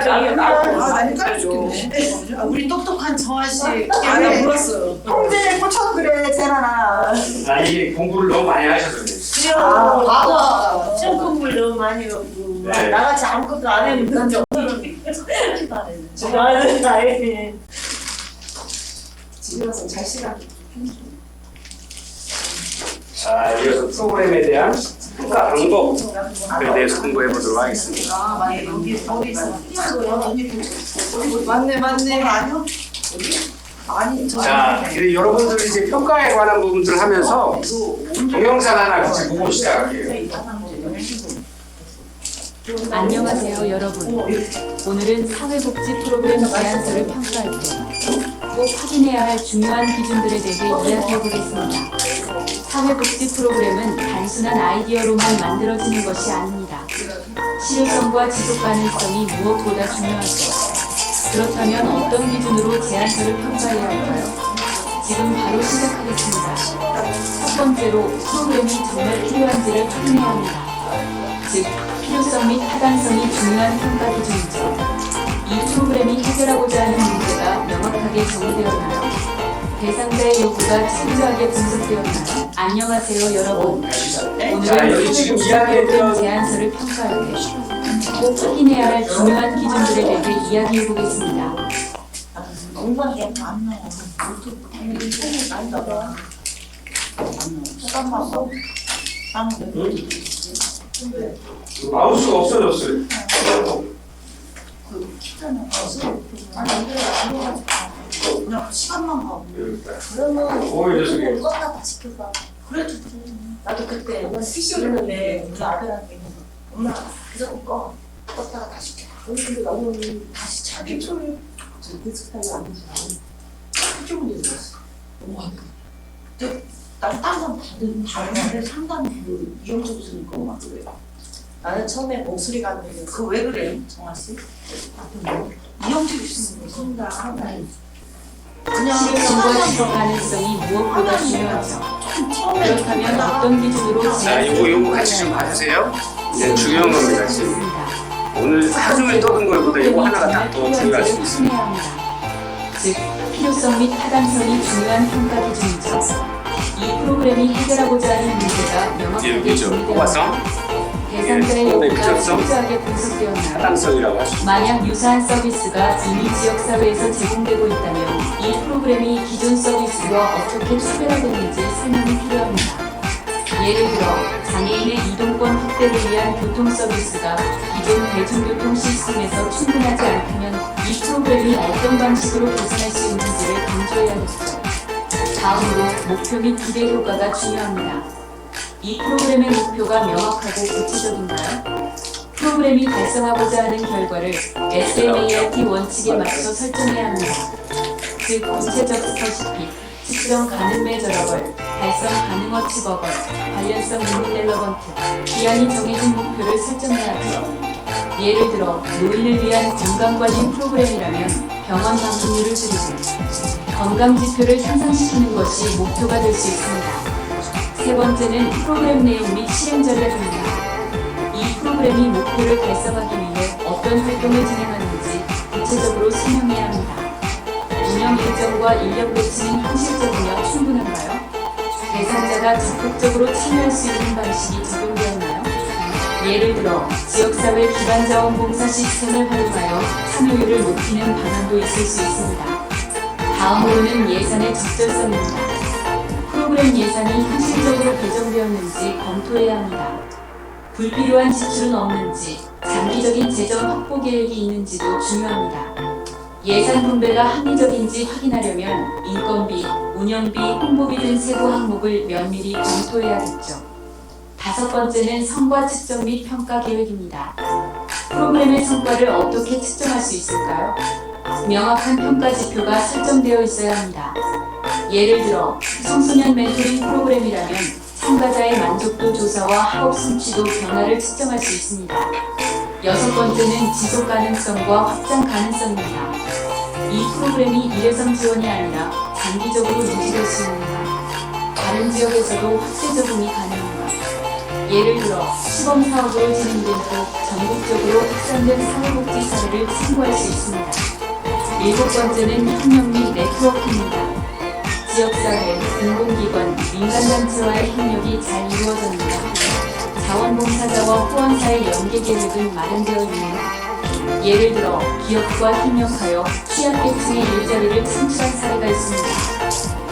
헷갈려 죽겠네. 우리 똑똑한 정아씨 아니, 물었어요. 형제 꽂혀서 그래, 재란아. 아 이게 공부를 너무 많이 하셔서 그래요. 그래요. 맞아. 시험 공부를 너무 많이 하고 네. 나같이 아무것도 안 했는데 오늘은 나는 나의 집에 가서 잘 시간. 자 이어서 프로그램에 대한 평가 방법에 대해서 공부해 보도록 하겠습니다. 아 맞네 여기 있어. 맞네 아니요. 아니 자 이제 여러분들이 이제 평가에 관한 부분들을 하면서 동영상 하나 같이 보고 시작할게요. 안녕하세요 여러분. 오늘은 사회복지 프로그램 제안서를 평가할 때 꼭 확인해야 할 중요한 기준들에 대해 이야기해 보겠습니다. 사회복지 프로그램은 단순한 아이디어로만 만들어지는 것이 아닙니다. 실효성과 지속 가능성이 무엇보다 중요하죠. 그렇다면 어떤 기준으로 제안서를 평가해야 할까요? 지금 바로 시작하겠습니다. 첫 번째로 프로그램이 정말 필요한지를 확인해야 합니다. 즉, 필요성 및 타당성이 중요한 평가 기준이죠. 이 프로그램이 해결하고자 하는 문제가 명확하게 정의되었나요? 대상자의 요구가 철저하게 분석되었나요? 안녕하세요 여러분. 자, 오늘은 여기 지금 사회복지 이야기했던- 프로그램 제안서를 평가할 때 꼭 확인해야 할 중요한 기준들에 대해 이야기해 보겠습니다. 엄마한테 안 나와. 잠깐만 뭐. 마우스가 없어졌어요. 그냥 시간만 가고. 그러면 보여주세요. 껐다 다 시켜봐. 그래도 돼. 나도 그때 PC였는데 우리 아들한테 엄마 그저 껐다가 다시 켜. 근데 나는 다시 자기 소리 데스크탑이 안 되지. 표정이 들었어. 근데 난 다른 사람 다른데 상담 그 이영주 교수님 막 그래. 나는 처음에 목소리가 안 들려. 그 왜 그래, 정아 씨? 이영주 교수님 상담. 그냥 실효성과 지속 가능성이 무엇보다 중요하죠. 그렇다면 어떤 기준으로 자, 요거 같이 좀 봐주세요. 이제 중요한 겁니다, 지금. 오늘 하루 종일 떠든 것보다 이거 하나가 딱 더 중요할 수 있습니다. 확인해야 합니다. 즉, 필요성 및 타당성이 중요한 평가 기준이죠. 이 프로그램이 해결하고자 하는 문제가 명확하게 여기죠. 뽑아서 정의되었나요? 대상자의 요구가 필요성, 철저하게 분석되었나요? 타당성이라고 하시죠. 만약 유사한 서비스가 이미 지역사회에서 제공되고 있다면 이 프로그램이 기존 서비스와 어떻게 차별화되는지 설명이 필요합니다. 예를 들어 장애인의 이동권 확대를 위한 교통 서비스가 기존 대중교통 시스템에서 충분하지 않다면 이 프로그램이 어떤 방식으로 개선할 수 있는지를 강조해야겠죠. 다음으로 목표 및 기대 효과가 중요합니다. 이 프로그램의 목표가 명확하고 구체적인가요? 프로그램이 달성하고자 하는 결과를 SMART 원칙에 맞춰 설정해야 합니다. 즉, 구체적 스퍼시픽, 측정 가능 메저러블, 달성 가능 어치버블, 관련성 있는 relevant, 기한이 정해진 목표를 설정해야 하죠. 예를 들어, 노인을 위한 건강관리 프로그램이라면 병원 방문율을 줄이고 건강 지표를 향상시키는 것이 목표가 될 수 있습니다. 세 번째는 프로그램 내용 및 실행 전략입니다. 이 프로그램이 목표를 달성하기 위해 어떤 활동을 진행하는지 구체적으로 설명해야 합니다. 운영 일정과 인력 배치는 현실적이며 충분한가요? 대상자가 적극적으로 참여할 수 있는 방식이 적용되었나요? 예를 들어 지역사회 기반자원봉사 시스템을 활용하여 참여율을 높이는 방안도 있을 수 있습니다. 다음으로는 예산의 적절성입니다. 프로그램 예산이 현실적으로 배정되었는지 검토해야 합니다. 불필요한 지출은 없는지, 장기적인 재정 확보 계획이 있는지도 중요합니다. 예산 분배가 합리적인지 확인하려면 인건비, 운영비, 홍보비 등 세부 항목을 면밀히 검토해야겠죠. 다섯 번째는 성과 측정 및 평가 계획입니다. 프로그램의 성과를 어떻게 측정할 수 있을까요? 명확한 평가 지표가 설정되어 있어야 합니다. 예를 들어 청소년 멘토링 프로그램이라면 참가자의 만족도 조사와 학업 성취도 변화를 측정할 수 있습니다. 여섯 번째는 지속 가능성과 확장 가능성입니다. 이 프로그램이 일회성 지원이 아니라 장기적으로 유지될 수 있는가? 다른 지역에서도 확대 적용이 가능한가? 예를 들어 시범 사업으로 진행된 후 전국적으로 확산된 사회복지 사례를 참고할 수 있습니다. 7번째는 협력 및 네트워크입니다. 지역사회, 공공기관, 민간단체와의 협력이 잘 이루어졌는가, 자원봉사자와 후원사의 연계 계획은 마련되어 있는가, 예를 들어 기업과 협력하여 취약계층의 일자리를 창출한 사례가 있습니다.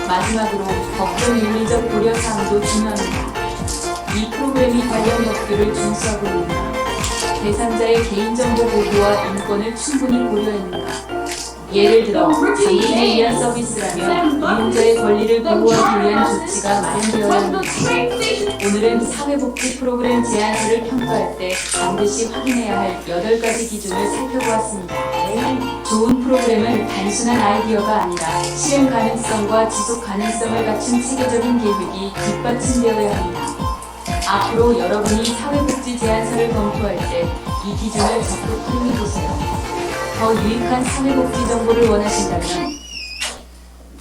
마지막으로 법적 윤리적 고려 사항도 중요합니다. 이 프로그램이 관련 법규를 준수하고 있는가, 대상자의 개인정보 보호와 인권을 충분히 고려했는가, 예를 들어 장애인에 의한 서비스라면 이용자의 권리를 보호하기 위한 조치가 마련되어야 합니다. 오늘은 사회복지 프로그램 제안서를 평가할 때 반드시 확인해야 할 8가지 기준을 살펴보았습니다. 좋은 프로그램은 단순한 아이디어가 아니라 실행 가능성과 지속 가능성을 갖춘 체계적인 계획이 뒷받침되어야 합니다. 앞으로 여러분이 사회복지 제안서를 검토할 때 이 기준을 적극 활용해보세요. 더 유익한 사회복지 정보를 원하신다면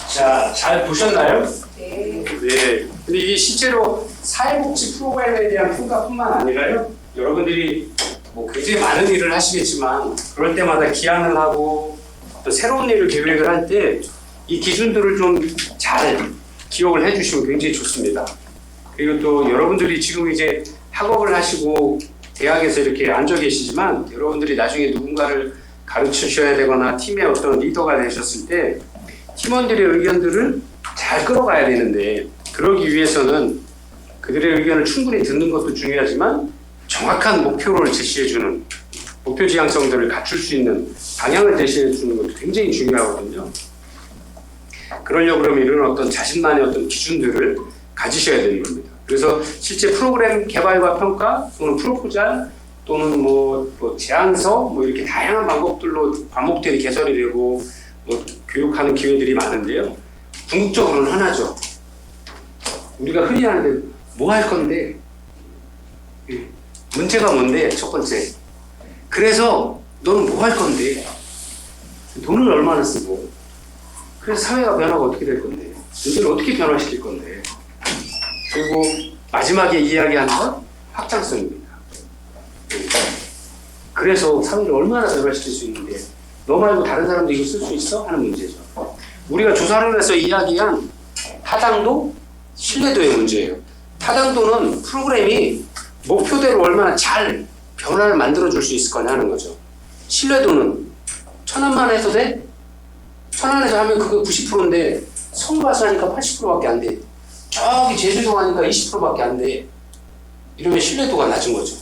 자, 잘 보셨나요? 네. 네. 근데 이게 실제로 사회복지 프로그램에 대한 평가뿐만 아니라요. 여러분들이 뭐 굉장히 많은 일을 하시겠지만 그럴 때마다 기한을 하고 또 새로운 일을 계획을 할 때 이 기준들을 좀 잘 기억을 해주시면 굉장히 좋습니다. 그리고 또 여러분들이 지금 이제 학업을 하시고 대학에서 이렇게 앉아 계시지만 여러분들이 나중에 누군가를 가르치셔야 되거나 팀의 어떤 리더가 되셨을 때 팀원들의 의견들을 잘 끌어가야 되는데 그러기 위해서는 그들의 의견을 충분히 듣는 것도 중요하지만 정확한 목표를 제시해주는 목표 지향성들을 갖출 수 있는 방향을 제시해주는 것도 굉장히 중요하거든요. 그러려고 그러면 이런 어떤 자신만의 어떤 기준들을 가지셔야 되는 겁니다. 그래서 실제 프로그램 개발과 평가 또는 프로포잘 또는 뭐 제안서 뭐 이렇게 다양한 방법들로 반복되게 개설이 되고 뭐 교육하는 기회들이 많은데요. 궁극적으로는 하나죠. 우리가 흔히 하는데 뭐 할 건데? 문제가 뭔데? 첫 번째. 그래서 너는 뭐 할 건데? 돈을 얼마나 쓰고? 그래서 사회가 변화가 어떻게 될 건데? 너희를 어떻게 변화시킬 건데? 그리고 마지막에 이야기하는 건 확장성입니다. 그래서 사회를 얼마나 변화시킬 수 있는데 너 말고 다른 사람도 이거 쓸 수 있어? 하는 문제죠. 우리가 조사를 해서 이야기한 타당도, 신뢰도의 문제예요. 타당도는 프로그램이 목표대로 얼마나 잘 변화를 만들어줄 수 있을 거냐 하는 거죠. 신뢰도는 1,000원만 해도 돼? 1,000원에서 하면 그거 90%인데 서울 가서 하니까 80%밖에 안 돼. 저기 제주도 가니까 20%밖에 안 돼. 이러면 신뢰도가 낮은 거죠.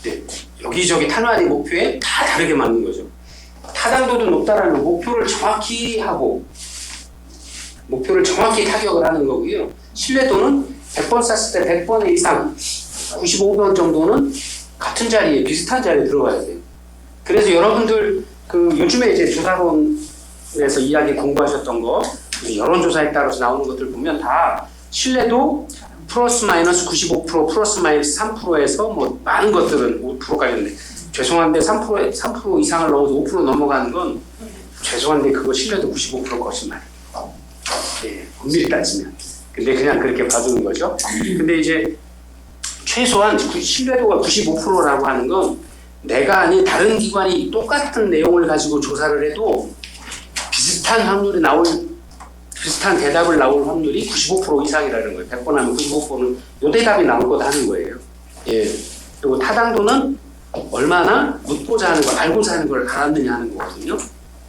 네. 여기저기 탄환이 목표에 다 다르게 맞는 거죠. 타당도도 높다라는 목표를 정확히 하고 목표를 정확히 타격을 하는 거고요. 신뢰도는 100번 쐈을 때 100번 이상 95번 정도는 같은 자리에 비슷한 자리에 들어가야 돼요. 그래서 여러분들 그 요즘에 이제 조사론에서 이야기 공부하셨던 거 여론조사에 따라서 나오는 것들 보면 다 신뢰도 플러스 마이너스 95% 플러스 마이너스 3%에서 뭐 많은 것들은 5%까지인데 죄송한데 3% 이상을 넘어서 5% 넘어가는 건 죄송한데 그거 신뢰도 95% 거짓말. 예, 엄밀히 따지면. 근데 그냥 그렇게 봐두는 거죠. 근데 이제 최소한 신뢰도가 95%라고 하는 건 내가 아닌 다른 기관이 똑같은 내용을 가지고 조사를 해도 비슷한 확률이 비슷한 대답을 나올 확률이 95% 이상이라는 거예요. 100번 하면 95%는 요 대답이 나올 거다 하는 거예요. 예. 그리고 타당도는 얼마나 묻고자 하는 걸, 알고자 하는 걸 알았느냐 하는 거거든요.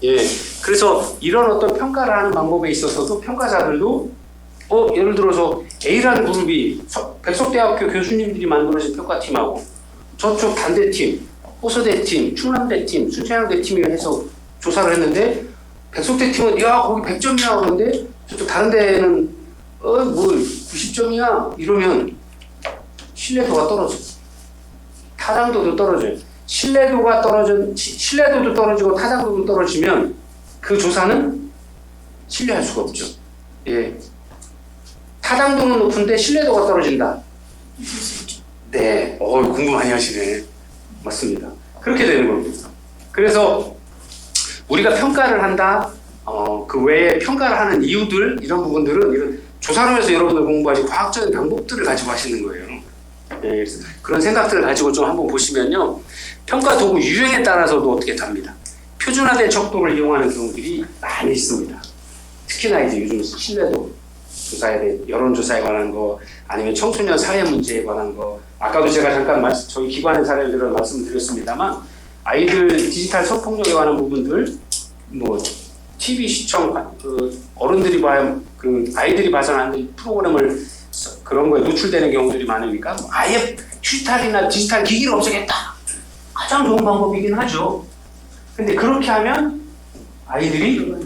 예. 그래서 이런 어떤 평가를 하는 방법에 있어서도 평가자들도 예를 들어서 A라는 그룹이 백석대학교 교수님들이 만들어진 평가팀하고 저쪽 단대팀, 호서대팀, 충남대팀, 순천향대팀이 해서 조사를 했는데 백석대 팀은 야 거기 100점이야 그러는데 저쪽 다른 데는 뭐 90점이야 이러면 신뢰도가 떨어져. 타당도도 떨어져요. 신뢰도도 떨어지고 타당도도 떨어지면 그 조사는 신뢰할 수가 없죠. 예. 타당도는 높은데 신뢰도가 떨어진다. 네. 공부 많이 하시네. 맞습니다. 그렇게 되는 겁니다. 그래서 우리가 평가를 한다. 그 외에 평가를 하는 이유들 이런 부분들은 이런 조사론에서 여러분들 공부하신 과학적인 방법들을 가지고 하시는 거예요. 네, 그래서 그런 생각들을 가지고 좀 한번 보시면요. 평가 도구 유형에 따라서도 어떻게 답니다. 표준화된 척도를 이용하는 경우들이 많이 있습니다. 특히나 이제 요즘 신뢰도 조사에 대해 여론조사에 관한 거 아니면 청소년 사회 문제에 관한 거 아까도 제가 잠깐 저희 기관의 사례들을 말씀드렸습니다만 아이들 디지털 성폭력에 관한 부분들 뭐 TV 시청 어른들이 봐야 아이들이 봐서는 안 되는 프로그램을 그런 거에 노출되는 경우들이 많으니까 아예 디지털이나 디지털 기기를 없애겠다 가장 좋은 방법이긴 하죠. 근데 그렇게 하면 아이들이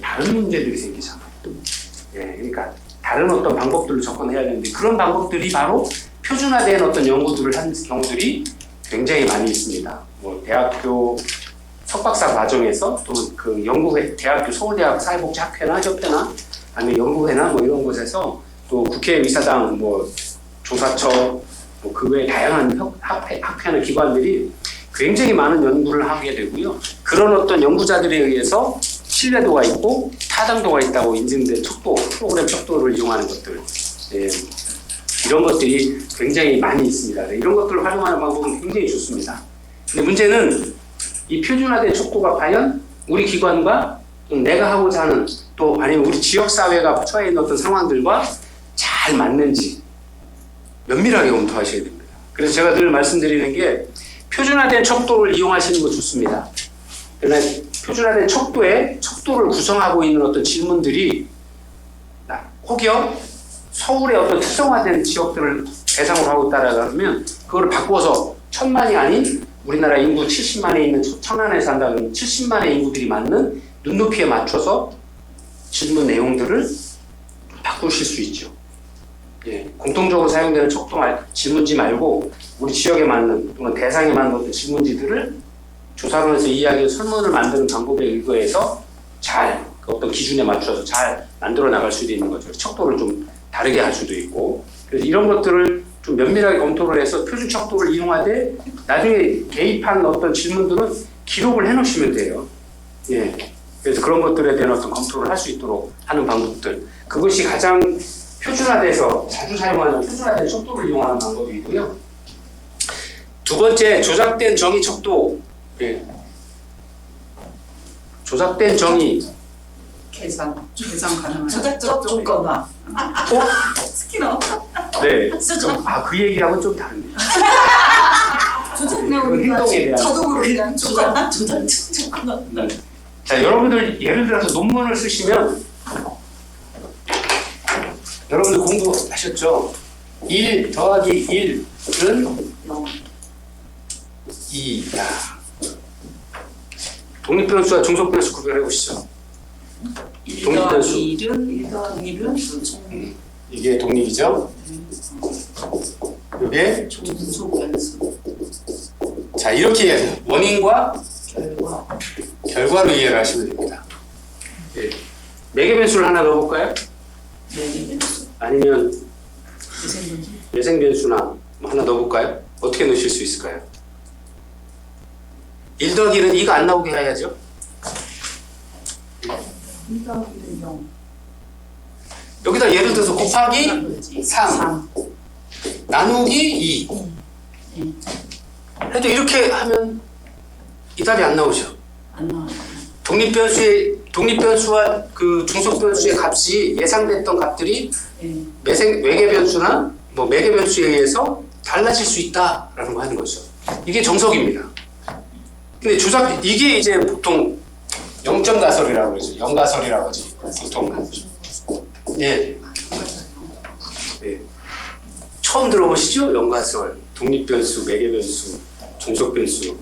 다른 문제들이 생기잖아요. 그러니까 다른 어떤 방법들로 접근해야 되는데 그런 방법들이 바로 표준화된 어떤 연구들을 한 경우들이 굉장히 많이 있습니다. 뭐 대학교 석박사 과정에서 또 그 연구회 대학교 서울대학 사회복지학회나 협회나 아니면 연구회나 뭐 이런 곳에서 또 국회의사당 뭐 조사처 뭐 그 외 다양한 학회나 기관들이 굉장히 많은 연구를 하게 되고요. 그런 어떤 연구자들에 의해서 신뢰도가 있고 타당도가 있다고 인증된 프로그램 척도를 이용하는 것들 이런 것들이 굉장히 많이 있습니다. 이런 것들을 활용하는 방법은 굉장히 좋습니다. 근데 문제는 이 표준화된 척도가 과연 우리 기관과 또 내가 하고자 하는 또 아니면 우리 지역사회가 처해 있는 어떤 상황들과 잘 맞는지 면밀하게 검토하셔야 됩니다. 그래서 제가 늘 말씀드리는 게 표준화된 척도를 이용하시는 거 좋습니다. 그러나 표준화된 척도를 구성하고 있는 어떤 질문들이 혹여 서울의 어떤 특성화된 지역들을 대상으로 하고 있다라고 하면 그걸 바꿔서 1000만이 아닌 우리나라 인구 70만에 있는 천안에 산다는 70만의 인구들이 맞는 눈높이에 맞춰서 질문 내용들을 바꾸실 수 있죠. 공통적으로 사용되는 질문지 말고 우리 지역에 맞는 또는 대상에 맞는 어떤 질문지들을 조사론에서 이야기의 설문을 만드는 방법에 의거해서 잘 어떤 기준에 맞춰서 잘 만들어 나갈 수도 있는 거죠. 척도를 좀 다르게 할 수도 있고 그래서 이런 것들을 좀 면밀하게 검토를 해서 표준 척도를 이용하되 나중에 개입한 어떤 질문들은 기록을 해놓으시면 돼요. 그래서 그런 것들에 대한 어떤 검토를 할 수 있도록 하는 방법들 그것이 가장 표준화돼서 자주 사용하는 표준화된 척도를 이용하는 방법이고요. 두 번째 조작된 정의 척도 조작된 정의 계산 가능한 조작적 조건화 스키너 그 얘기하고는 좀 다릅니다. 조작내용이 행동에 대한 자동으로 그냥 조작적 조건화 자, 여러분들 예를 들어서 논문을 쓰시면 여러분들 공부하셨죠? 1 더하기 1은 2다. 독립변수와 중속변수 구별해 보시죠. 1 더하기 1은 이게 독립이죠? 이게 중속변수 자 이렇게 원인과 결과로 이해를 하시면 됩니다. 매개변수를 하나 넣어볼까요? 아니면 예생변수나 뭐 하나 넣어볼까요? 어떻게 넣으실 수 있을까요? 1 더하기 1은 2가 안 나오게 해야죠. 1 더하기 1은 0 여기다 예를 들어서 곱하기 3 나누기 2 해도 이렇게 하면 이 답이 안 나오죠. 안 나와요. 독립변수와 그 중속변수의 값이 예상됐던 값들이 외계변수나 뭐 매개변수에 의해서 달라질 수 있다라는 거 하는 거죠. 이게 정석입니다. 근데 이게 이제 보통 0점 가설이라고 그러죠. 0가설이라고 하지. 보통. 처음 들어보시죠? 0가설, 독립변수, 매개변수, 중속변수.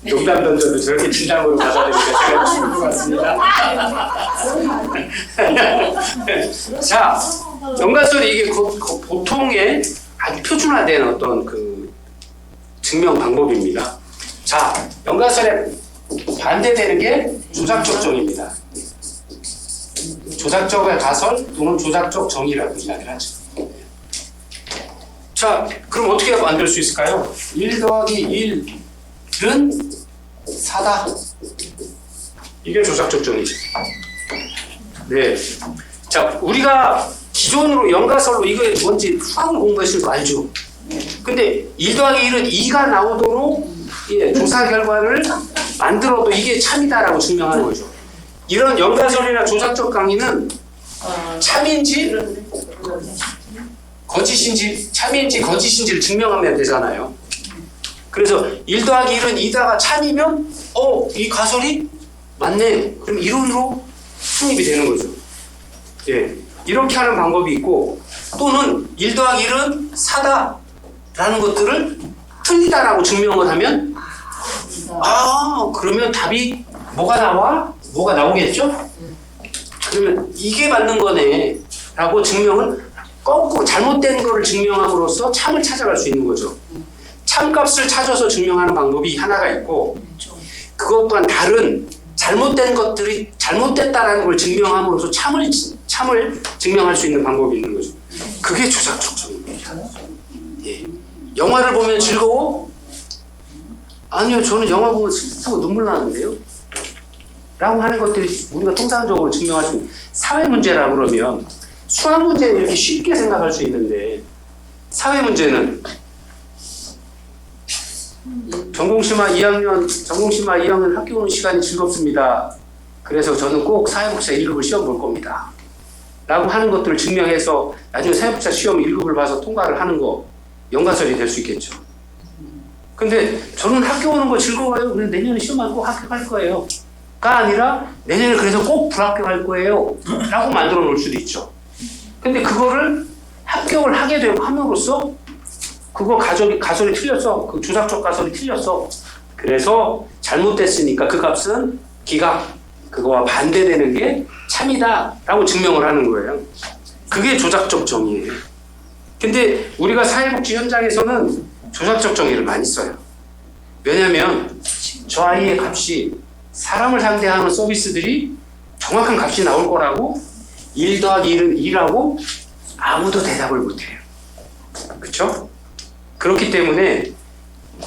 농담 던져도 저렇게 진담으로 받아들이니까 제가 죽을 것 같습니다. 자, 연가설이 이게 보통의 아주 표준화된 어떤 그 증명 방법입니다. 자, 연가설에 반대되는 게 조작적 정의입니다. 조작적 가설 또는 조작적 정의라고 이야기를 하죠. 자, 그럼 어떻게 만들 수 있을까요? 1 더하기 1은 4다. 이게 조작적 정의죠. 네. 자, 우리가 기존으로 연가설로 이게 뭔지 수학을 공부했을 거 알죠? 근데 1 더하기 1은 2가 나오도록 예, 조사 결과를 만들어도 이게 참이다라고 증명하는 거죠. 이런 연가설이나 조작적 강의는 참인지 거짓인지 참인지 거짓인지를 증명하면 되잖아요. 그래서 1 더하기 1은 2다가 참이면 이 가설이 맞네. 그럼 이론으로 성립이 되는 거죠. 예, 이렇게 하는 방법이 있고 또는 1 더하기 1은 4다라는 것들을 틀리다라고 증명을 하면 그러면 답이 뭐가 나와? 뭐가 나오겠죠? 그러면 이게 맞는 거네 라고 증명을 거꾸로 잘못된 거를 증명함으로써 참을 찾아갈 수 있는 거죠. 참값을 찾아서 증명하는 방법이 하나가 있고 그것 또한 다른 잘못된 것들이 잘못됐다라는 걸 증명함으로써 참을 증명할 수 있는 방법이 있는 거죠. 그게 조작적 정의입니다. 예. 영화를 보면 즐거워? 아니요, 저는 영화 보면 슬프고 눈물 나는데요. 라고 하는 것들이 우리가 통상적으로 증명할 수 있는 사회 문제라 그러면 수학 문제는 이렇게 쉽게 생각할 수 있는데 사회 문제는 전공심화 2학년 학교 오는 시간이 즐겁습니다. 그래서 저는 꼭 사회복지사 1급을 시험 볼 겁니다. 라고 하는 것들을 증명해서 나중에 사회복지사 시험 1급을 봐서 통과를 하는 거 연가설이 될 수 있겠죠. 근데 저는 학교 오는 거 즐거워요. 그래서 내년에 시험을 꼭 합격할 거예요. 가 아니라 내년에 그래서 꼭 불합격할 거예요. 라고 만들어 놓을 수도 있죠. 근데 그거를 합격을 하게 함으로써 그거 가설이 틀렸어. 그 조작적 가설이 틀렸어. 그래서 잘못됐으니까 그 값은 기각, 그거와 반대되는 게 참이다 라고 증명을 하는 거예요. 그게 조작적 정의예요. 근데 우리가 사회복지 현장에서는 조작적 정의를 많이 써요. 왜냐하면 저 아이의 값이 사람을 상대하는 서비스들이 정확한 값이 나올 거라고 1 더하기 1은 2라고 아무도 대답을 못해요. 그렇죠? 그렇기 때문에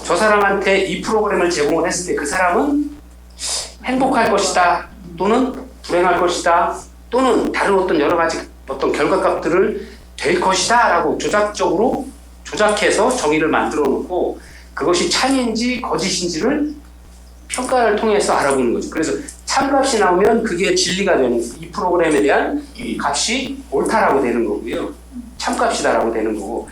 저 사람한테 이 프로그램을 제공을 했을 때 그 사람은 행복할 것이다 또는 불행할 것이다 또는 다른 어떤 여러 가지 어떤 결과값들을 될 것이다 라고 조작해서 정의를 만들어 놓고 그것이 참인지 거짓인지를 평가를 통해서 알아보는 거죠. 그래서 참값이 나오면 그게 진리가 되는 이 프로그램에 대한 이 값이 옳다라고 되는 거고요. 참값이다라고 되는 거고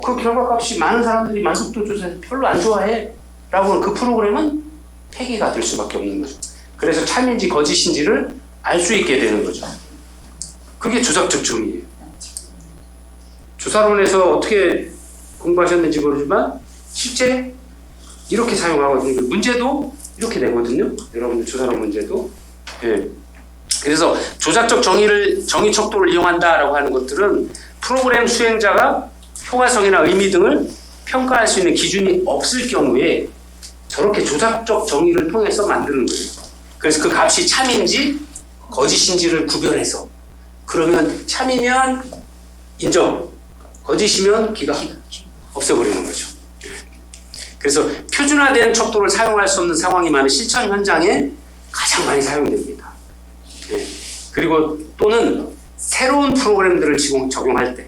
그 결과값이 많은 사람들이 만족도 조사해서 별로 안 좋아해 라고 하면 그 프로그램은 폐기가 될 수밖에 없는 거죠. 그래서 참인지 거짓인지를 알 수 있게 되는 거죠. 그게 조작적 정의예요. 조사론에서 어떻게 공부하셨는지 모르지만 실제 이렇게 사용하거든요. 문제도 이렇게 내거든요. 여러분들 조사론 문제도. 예. 그래서 조작적 정의 척도를 이용한다라고 하는 것들은 프로그램 수행자가 효과성이나 의미 등을 평가할 수 있는 기준이 없을 경우에 저렇게 조작적 정의를 통해서 만드는 거예요. 그래서 그 값이 참인지 거짓인지를 구별해서 그러면 참이면 인정, 거짓이면 기각 없애버리는 거죠. 그래서 표준화된 척도를 사용할 수 없는 상황이 많은 실천 현장에 가장 많이 사용됩니다. 예. 그리고 또는 새로운 프로그램들을 적용할 때,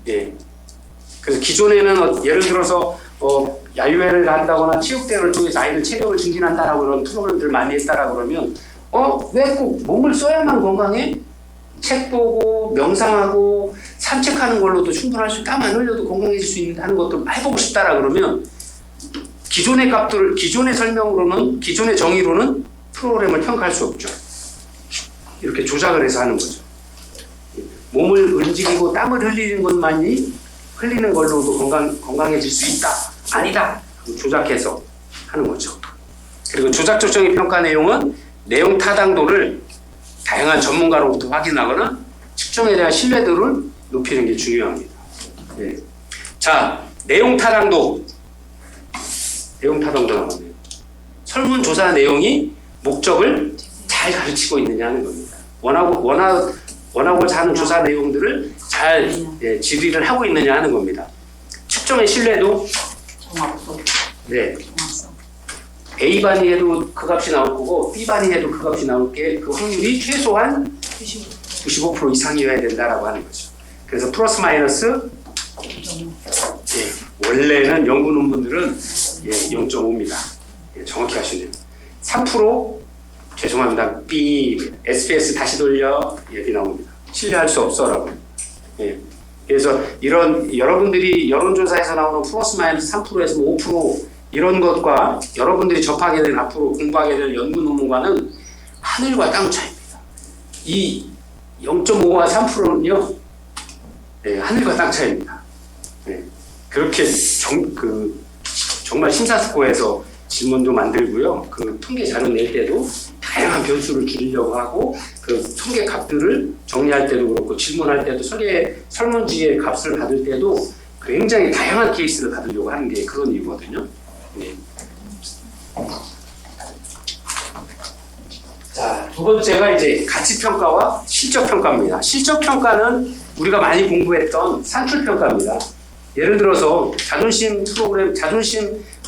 예. 그래서 기존에는 예를 들어서 야유회를 한다거나 체육대회를 통해서 아이들 체력을 증진한다라고 그런 프로그램들을 많이 했다라고 그러면 왜 꼭 몸을 써야만 건강해? 책 보고 명상하고 산책하는 걸로도 충분할 수 있다. 땀 안 흘려도 건강해질 수 있는 하는 것들 해보고 싶다라 그러면 기존의 값들, 기존의 설명으로는 기존의 정의로는 프로그램을 평가할 수 없죠. 이렇게 조작을 해서 하는 거죠. 몸을 움직이고 땀을 흘리는 것만이 흘리는 걸로도 건강해질 수 있다. 아니다. 조작해서 하는 거죠. 그리고 조작적 정의 평가 내용은 내용 타당도를 다양한 전문가로부터 확인하거나 측정에 대한 신뢰도를 높이는 게 중요합니다. 네. 자, 내용 타당도 나오네요. 설문조사 내용이 목적을 잘 가르치고 있느냐 하는 겁니다. 원하고자 하는 조사 내용들을 잘 질의를 하고 있느냐 하는 겁니다. 측정의 신뢰도 네. A반이 해도 그 값이 나올 거고 B반이 해도 그 값이 나올 게 그 확률이 최소한 95% 이상이어야 된다라고 하는 거죠. 그래서 플러스 마이너스 예, 원래는 연구 논문들은 예, 0.5입니다. 예, 정확히 하시네요. 3% 죄송합니다. B SPS 다시 돌려 얘기 나옵니다. 신뢰할 수 없어라고. 예. 그래서 이런 여러분들이 여론조사에서 나오는 플러스 마이너스 3%에서 5% 이런 것과 여러분들이 접하게 된 앞으로 공부하게 될 연구 논문과는 하늘과 땅 차이입니다. 이 0.5와 3%는요, 예, 하늘과 땅 차이입니다. 예. 그렇게 정말 심사숙고해서 질문도 만들고요. 그 통계 자료 낼 때도 다양한 변수를 줄이려고 하고 그 통계 값들을 정리할 때도 그렇고 질문할 때도 설문지의 값을 받을 때도 굉장히 다양한 케이스를 받으려고 하는 게 그런 이유거든요. 네. 자, 두 번째가 이제 가치평가와 실적평가입니다. 실적평가는 우리가 많이 공부했던 산출평가입니다. 예를 들어서 자존심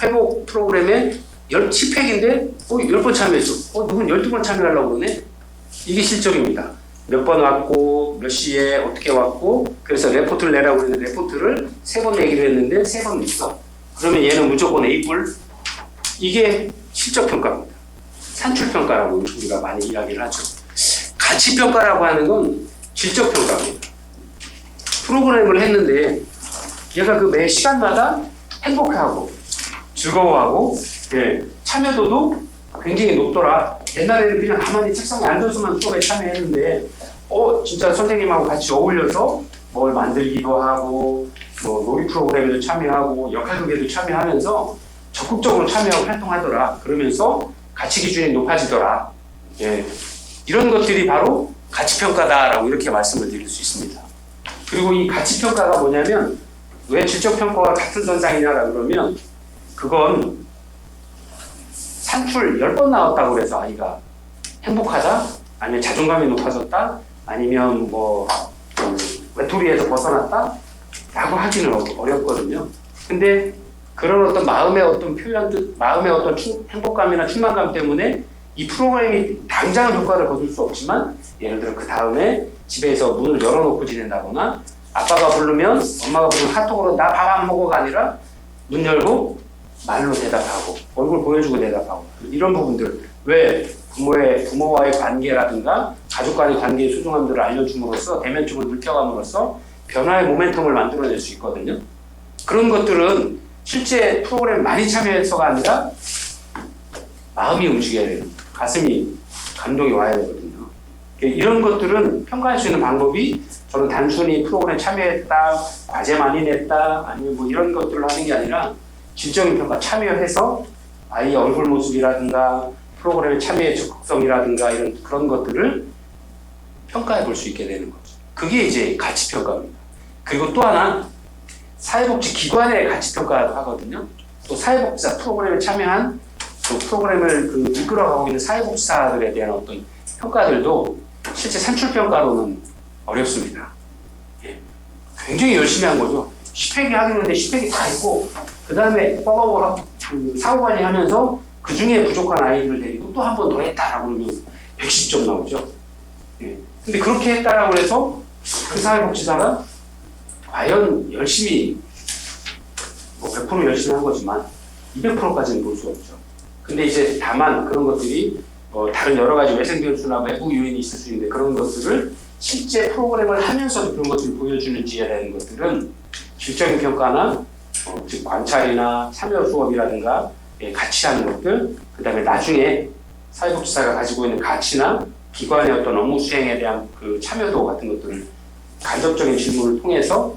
회복 프로그램에 10팩인데 10번 참여했어. 누군 12번 참여하려고 그러네? 이게 실적입니다. 몇 번 왔고 몇 시에 어떻게 왔고 그래서 레포트를 내라고 했는데 레포트를 3번 내기로 했는데 3번 냈어. 그러면 얘는 무조건 A뿔. 이게 실적평가입니다. 산출평가라고 우리가 많이 이야기를 하죠. 가치평가라고 하는 건 질적평가입니다. 프로그램을 했는데 얘가 그 매 시간마다 행복해하고 즐거워하고 예, 참여도도 굉장히 높더라. 옛날에는 그냥 가만히 책상에 앉아서만 수업에 참여했는데 진짜 선생님하고 같이 어울려서 뭘 만들기도 하고 뭐 놀이 프로그램에도 참여하고 역할극에도 참여하면서 적극적으로 참여하고 활동하더라. 그러면서 가치 기준이 높아지더라. 예, 이런 것들이 바로 가치평가다라고 이렇게 말씀을 드릴 수 있습니다. 그리고 이 가치평가가 뭐냐면 왜 질적평가와 같은 선상이냐라고 그러면 그건 산출 10번 나왔다고 그래서 아이가 행복하다? 아니면 자존감이 높아졌다? 아니면 뭐 외톨이에서 벗어났다? 라고 하기는 어렵거든요. 근데 그런 어떤 마음의 어떤 표현들, 마음의 어떤 행복감이나 충만감 때문에 이 프로그램이 당장 효과를 거둘 수 없지만 예를 들어 그 다음에 집에서 문을 열어놓고 지낸다거나 아빠가 부르면 엄마가 부르면 카톡으로 나 밥 안 먹어가 아니라 문 열고 말로 대답하고 얼굴 보여주고 대답하고 이런 부분들 왜 부모와의 관계라든가 가족 간의 관계의 소중함들을 알려줌으로써 대면적으로 넓혀감으로써 변화의 모멘텀을 만들어낼 수 있거든요. 그런 것들은 실제 프로그램 많이 참여해서가 아니라 마음이 움직여야 돼요. 가슴이 감동이 와야 되거든요. 이런 것들은 평가할 수 있는 방법이 저는 단순히 프로그램 참여했다, 과제 많이 냈다, 아니면 뭐 이런 것들을 하는 게 아니라 질적인 평가 참여해서 아이의 얼굴 모습이라든가 프로그램의 참여의 적극성이라든가 이런 그런 것들을 평가해 볼 수 있게 되는 거죠. 그게 이제 가치평가입니다. 그리고 또 하나 사회복지 기관의 가치평가도 하거든요. 또 사회복지사 프로그램에 참여한 또 프로그램을 이끌어가고 있는 사회복지사들에 대한 어떤 평가들도 실제 산출평가로는 어렵습니다. 예. 굉장히 열심히 한 거죠. 10팩이 하겠는데 10팩이 다 있고 그 다음에 사후관리 하면서 그 중에 부족한 아이들을 데리고 또 한 번 더 했다라고 그러면 110점 나오죠. 예. 근데 그렇게 했다라고 해서 그 사회복지사가 과연 열심히 100% 열심히 한 거지만 200%까지는 볼 수 없죠. 근데 이제 다만 그런 것들이 다른 여러 가지 외생 변수나 외부 요인이 있을 수 있는데 그런 것들을 실제 프로그램을 하면서도 그런 것들을 보여주는지에 대한 것들은 질적인 평가나 즉 관찰이나 참여 수업이라든가 같이 하는 것들, 그 다음에 나중에 사회복지사가 가지고 있는 가치나 기관의 어떤 업무 수행에 대한 그 참여도 같은 것들을 간접적인 질문을 통해서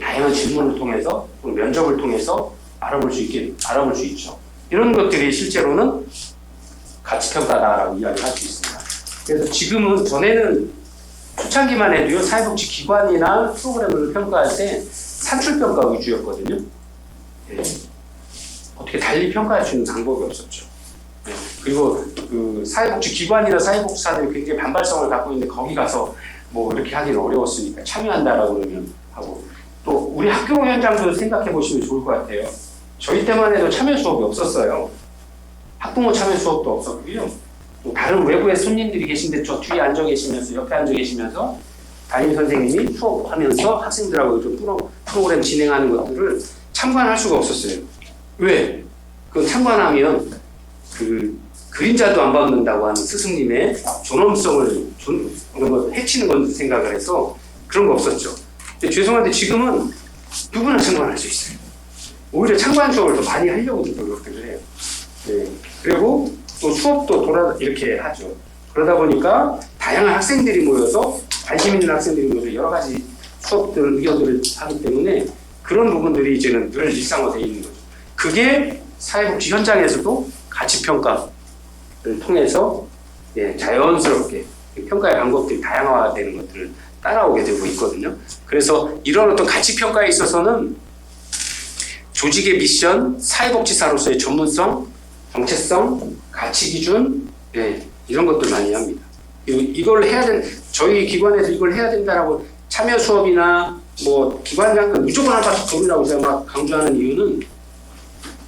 다양한 질문을 통해서 면접을 통해서 알아볼 수 있죠. 이런 것들이 실제로는 가치평가다라고 이야기를 할 수 있습니다. 그래서 지금은 전에는 초창기만 해도요 사회복지 기관이나 프로그램을 평가할 때 산출평가 위주였거든요. 예. 어떻게 달리 평가할 수 있는 방법이 없었죠. 예. 그리고 그 사회복지 기관이나 사회복지사들이 굉장히 반발성을 갖고 있는데 거기 가서 뭐 이렇게 하기는 어려웠으니까 참여한다라고 그러면 하고 또 우리 학교 현장도 생각해 보시면 좋을 것 같아요. 저희 때만 해도 참여 수업이 없었어요. 학부모 참여 수업도 없었고요. 또 다른 외부의 손님들이 계신데 저 뒤에 앉아 계시면서 옆에 앉아 계시면서 담임 선생님이 수업하면서 학생들하고 좀 프로그램 진행하는 것들을 참관할 수가 없었어요. 왜? 그 참관하면 그 그림자도 안 받는다고 하는 스승님의 존엄성을 해치는 건 생각을 해서 그런 거 없었죠. 근데 죄송한데 지금은 누구나 참관할 수 있어요. 오히려 참관 수업을 더 많이 하려고 노력을 해요. 네. 그리고 또 수업도 이렇게 하죠. 그러다 보니까 다양한 학생들이 모여서 관심 있는 학생들이 모여서 여러 가지 수업들, 의견들을 하기 때문에 그런 부분들이 이제는 늘 일상화되어 있는 거죠. 그게 사회복지 현장에서도 가치평가를 통해서 자연스럽게 평가의 방법들이 다양화되는 것들을 따라오게 되고 있거든요. 그래서 이런 어떤 가치평가에 있어서는 조직의 미션, 사회복지사로서의 전문성, 정체성, 가치기준 이런 것들 많이 합니다. 이걸 해야 저희 기관에서 이걸 해야 된다라고 참여 수업이나 뭐 기관장 무조건 한 바퀴 돌으라고 제가 막 강조하는 이유는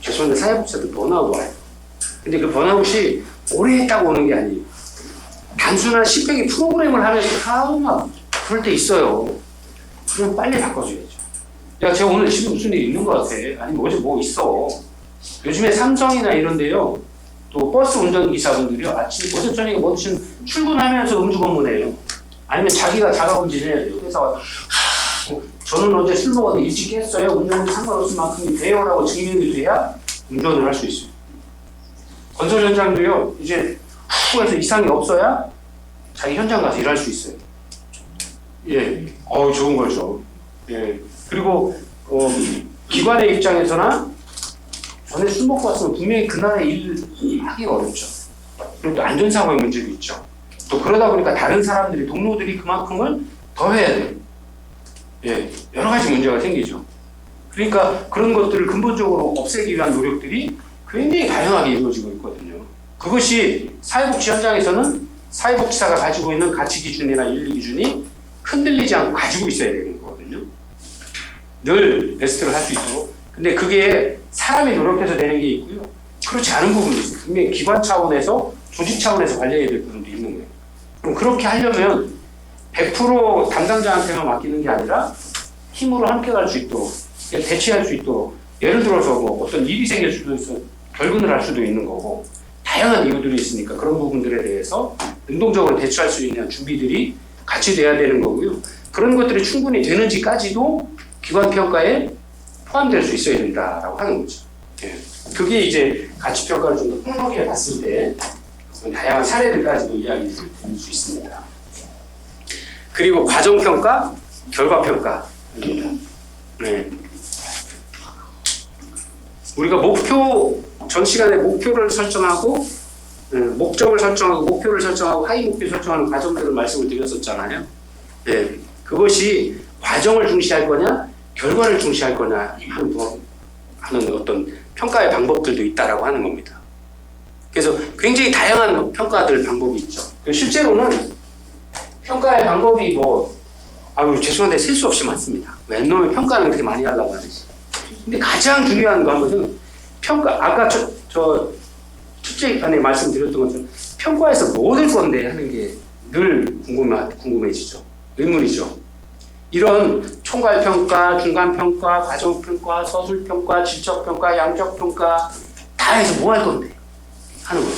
죄송한데 사회복지사들 번아웃 와요. 근데 그 번아웃이 오래 했다고 오는 게 아니에요. 단순한 시행이 프로그램을 하면서 막 그럴 때 있어요. 그럼 빨리 바꿔줘야죠. 야, 제가 오늘 집에 무슨 일 있는 것 같아. 아니면 어제 뭐 있어. 요즘에 삼성이나 이런데요. 또 버스 운전기사분들이요. 아침, 어제 저녁에 뭐 드시면 출근하면서 음주 검문해요. 아니면 자기가 자가검진해야 돼요. 그래서 저는 어제 술 먹어도 일찍 했어요. 운전이 상관없을 만큼 돼요라고 증명이 돼야 운전을 할 수 있어요. 건설 현장도요. 이제 후에서 이상이 없어야 자기 현장 가서 일할 수 있어요. 예, 좋은 거죠. 예, 그리고 기관의 입장에서나 전에 술 먹고 왔으면 분명히 그날에 일 하기가 어렵죠. 그리고 또 안전사고의 문제도 있죠. 또 그러다 보니까 다른 사람들이 동료들이 그만큼을 더 해야 돼요. 예, 여러 가지 문제가 생기죠. 그러니까 그런 것들을 근본적으로 없애기 위한 노력들이 굉장히 다양하게 이루어지고 있거든요. 그것이 사회복지 현장에서는 사회복지사가 가지고 있는 가치 기준이나 윤리 기준이 흔들리지 않고 가지고 있어야 되는 거거든요. 늘 베스트를 할 수 있도록. 근데 그게 사람이 노력해서 되는 게 있고요. 그렇지 않은 부분도 있어요. 분명히 기관 차원에서, 조직 차원에서 관리해야 될 부분도 있는 거예요. 그럼 그렇게 하려면 100% 담당자한테만 맡기는 게 아니라 팀으로 함께 갈 수 있도록, 대체할 수 있도록, 예를 들어서 뭐 어떤 일이 생길 수도 있어, 결근을 할 수도 있는 거고, 다양한 이유들이 있으니까 그런 부분들에 대해서 능동적으로 대처할 수 있는 준비들이 같이 돼야 되는 거고요. 그런 것들이 충분히 되는지까지도 기관 평가에 포함될 수 있어야 된다라고 하는 거죠. 예. 그게 이제 가치 평가를 좀 더 폭넓게 봤을 때 다양한 사례들까지도 이야기를 드릴 수 있습니다. 그리고 과정 평가, 결과 평가입니다. 네. 우리가 전 시간에 목표를 설정하고 목적을 설정하고 목표를 설정하고 하위 목표 설정하는 과정들을 말씀을 드렸었잖아요. 네. 그것이 과정을 중시할 거냐 결과를 중시할 거냐 하는 어떤 평가의 방법들도 있다라고 하는 겁니다. 그래서 굉장히 다양한 평가들 방법이 있죠. 실제로는 평가의 방법이 죄송한데 셀 수 없이 많습니다. 웬놈의 평가는 그렇게 많이 하려고 하는지. 근데 가장 중요한 것은 아까 첫째 안에 말씀드렸던 것처럼 평가에서 뭐 될 건데 하는 게 늘 궁금해지죠. 의문이죠. 이런 총괄평가, 중간평가, 과정평가, 서술평가, 질적평가, 양적평가 다 해서 뭐 할 건데 하는 거죠.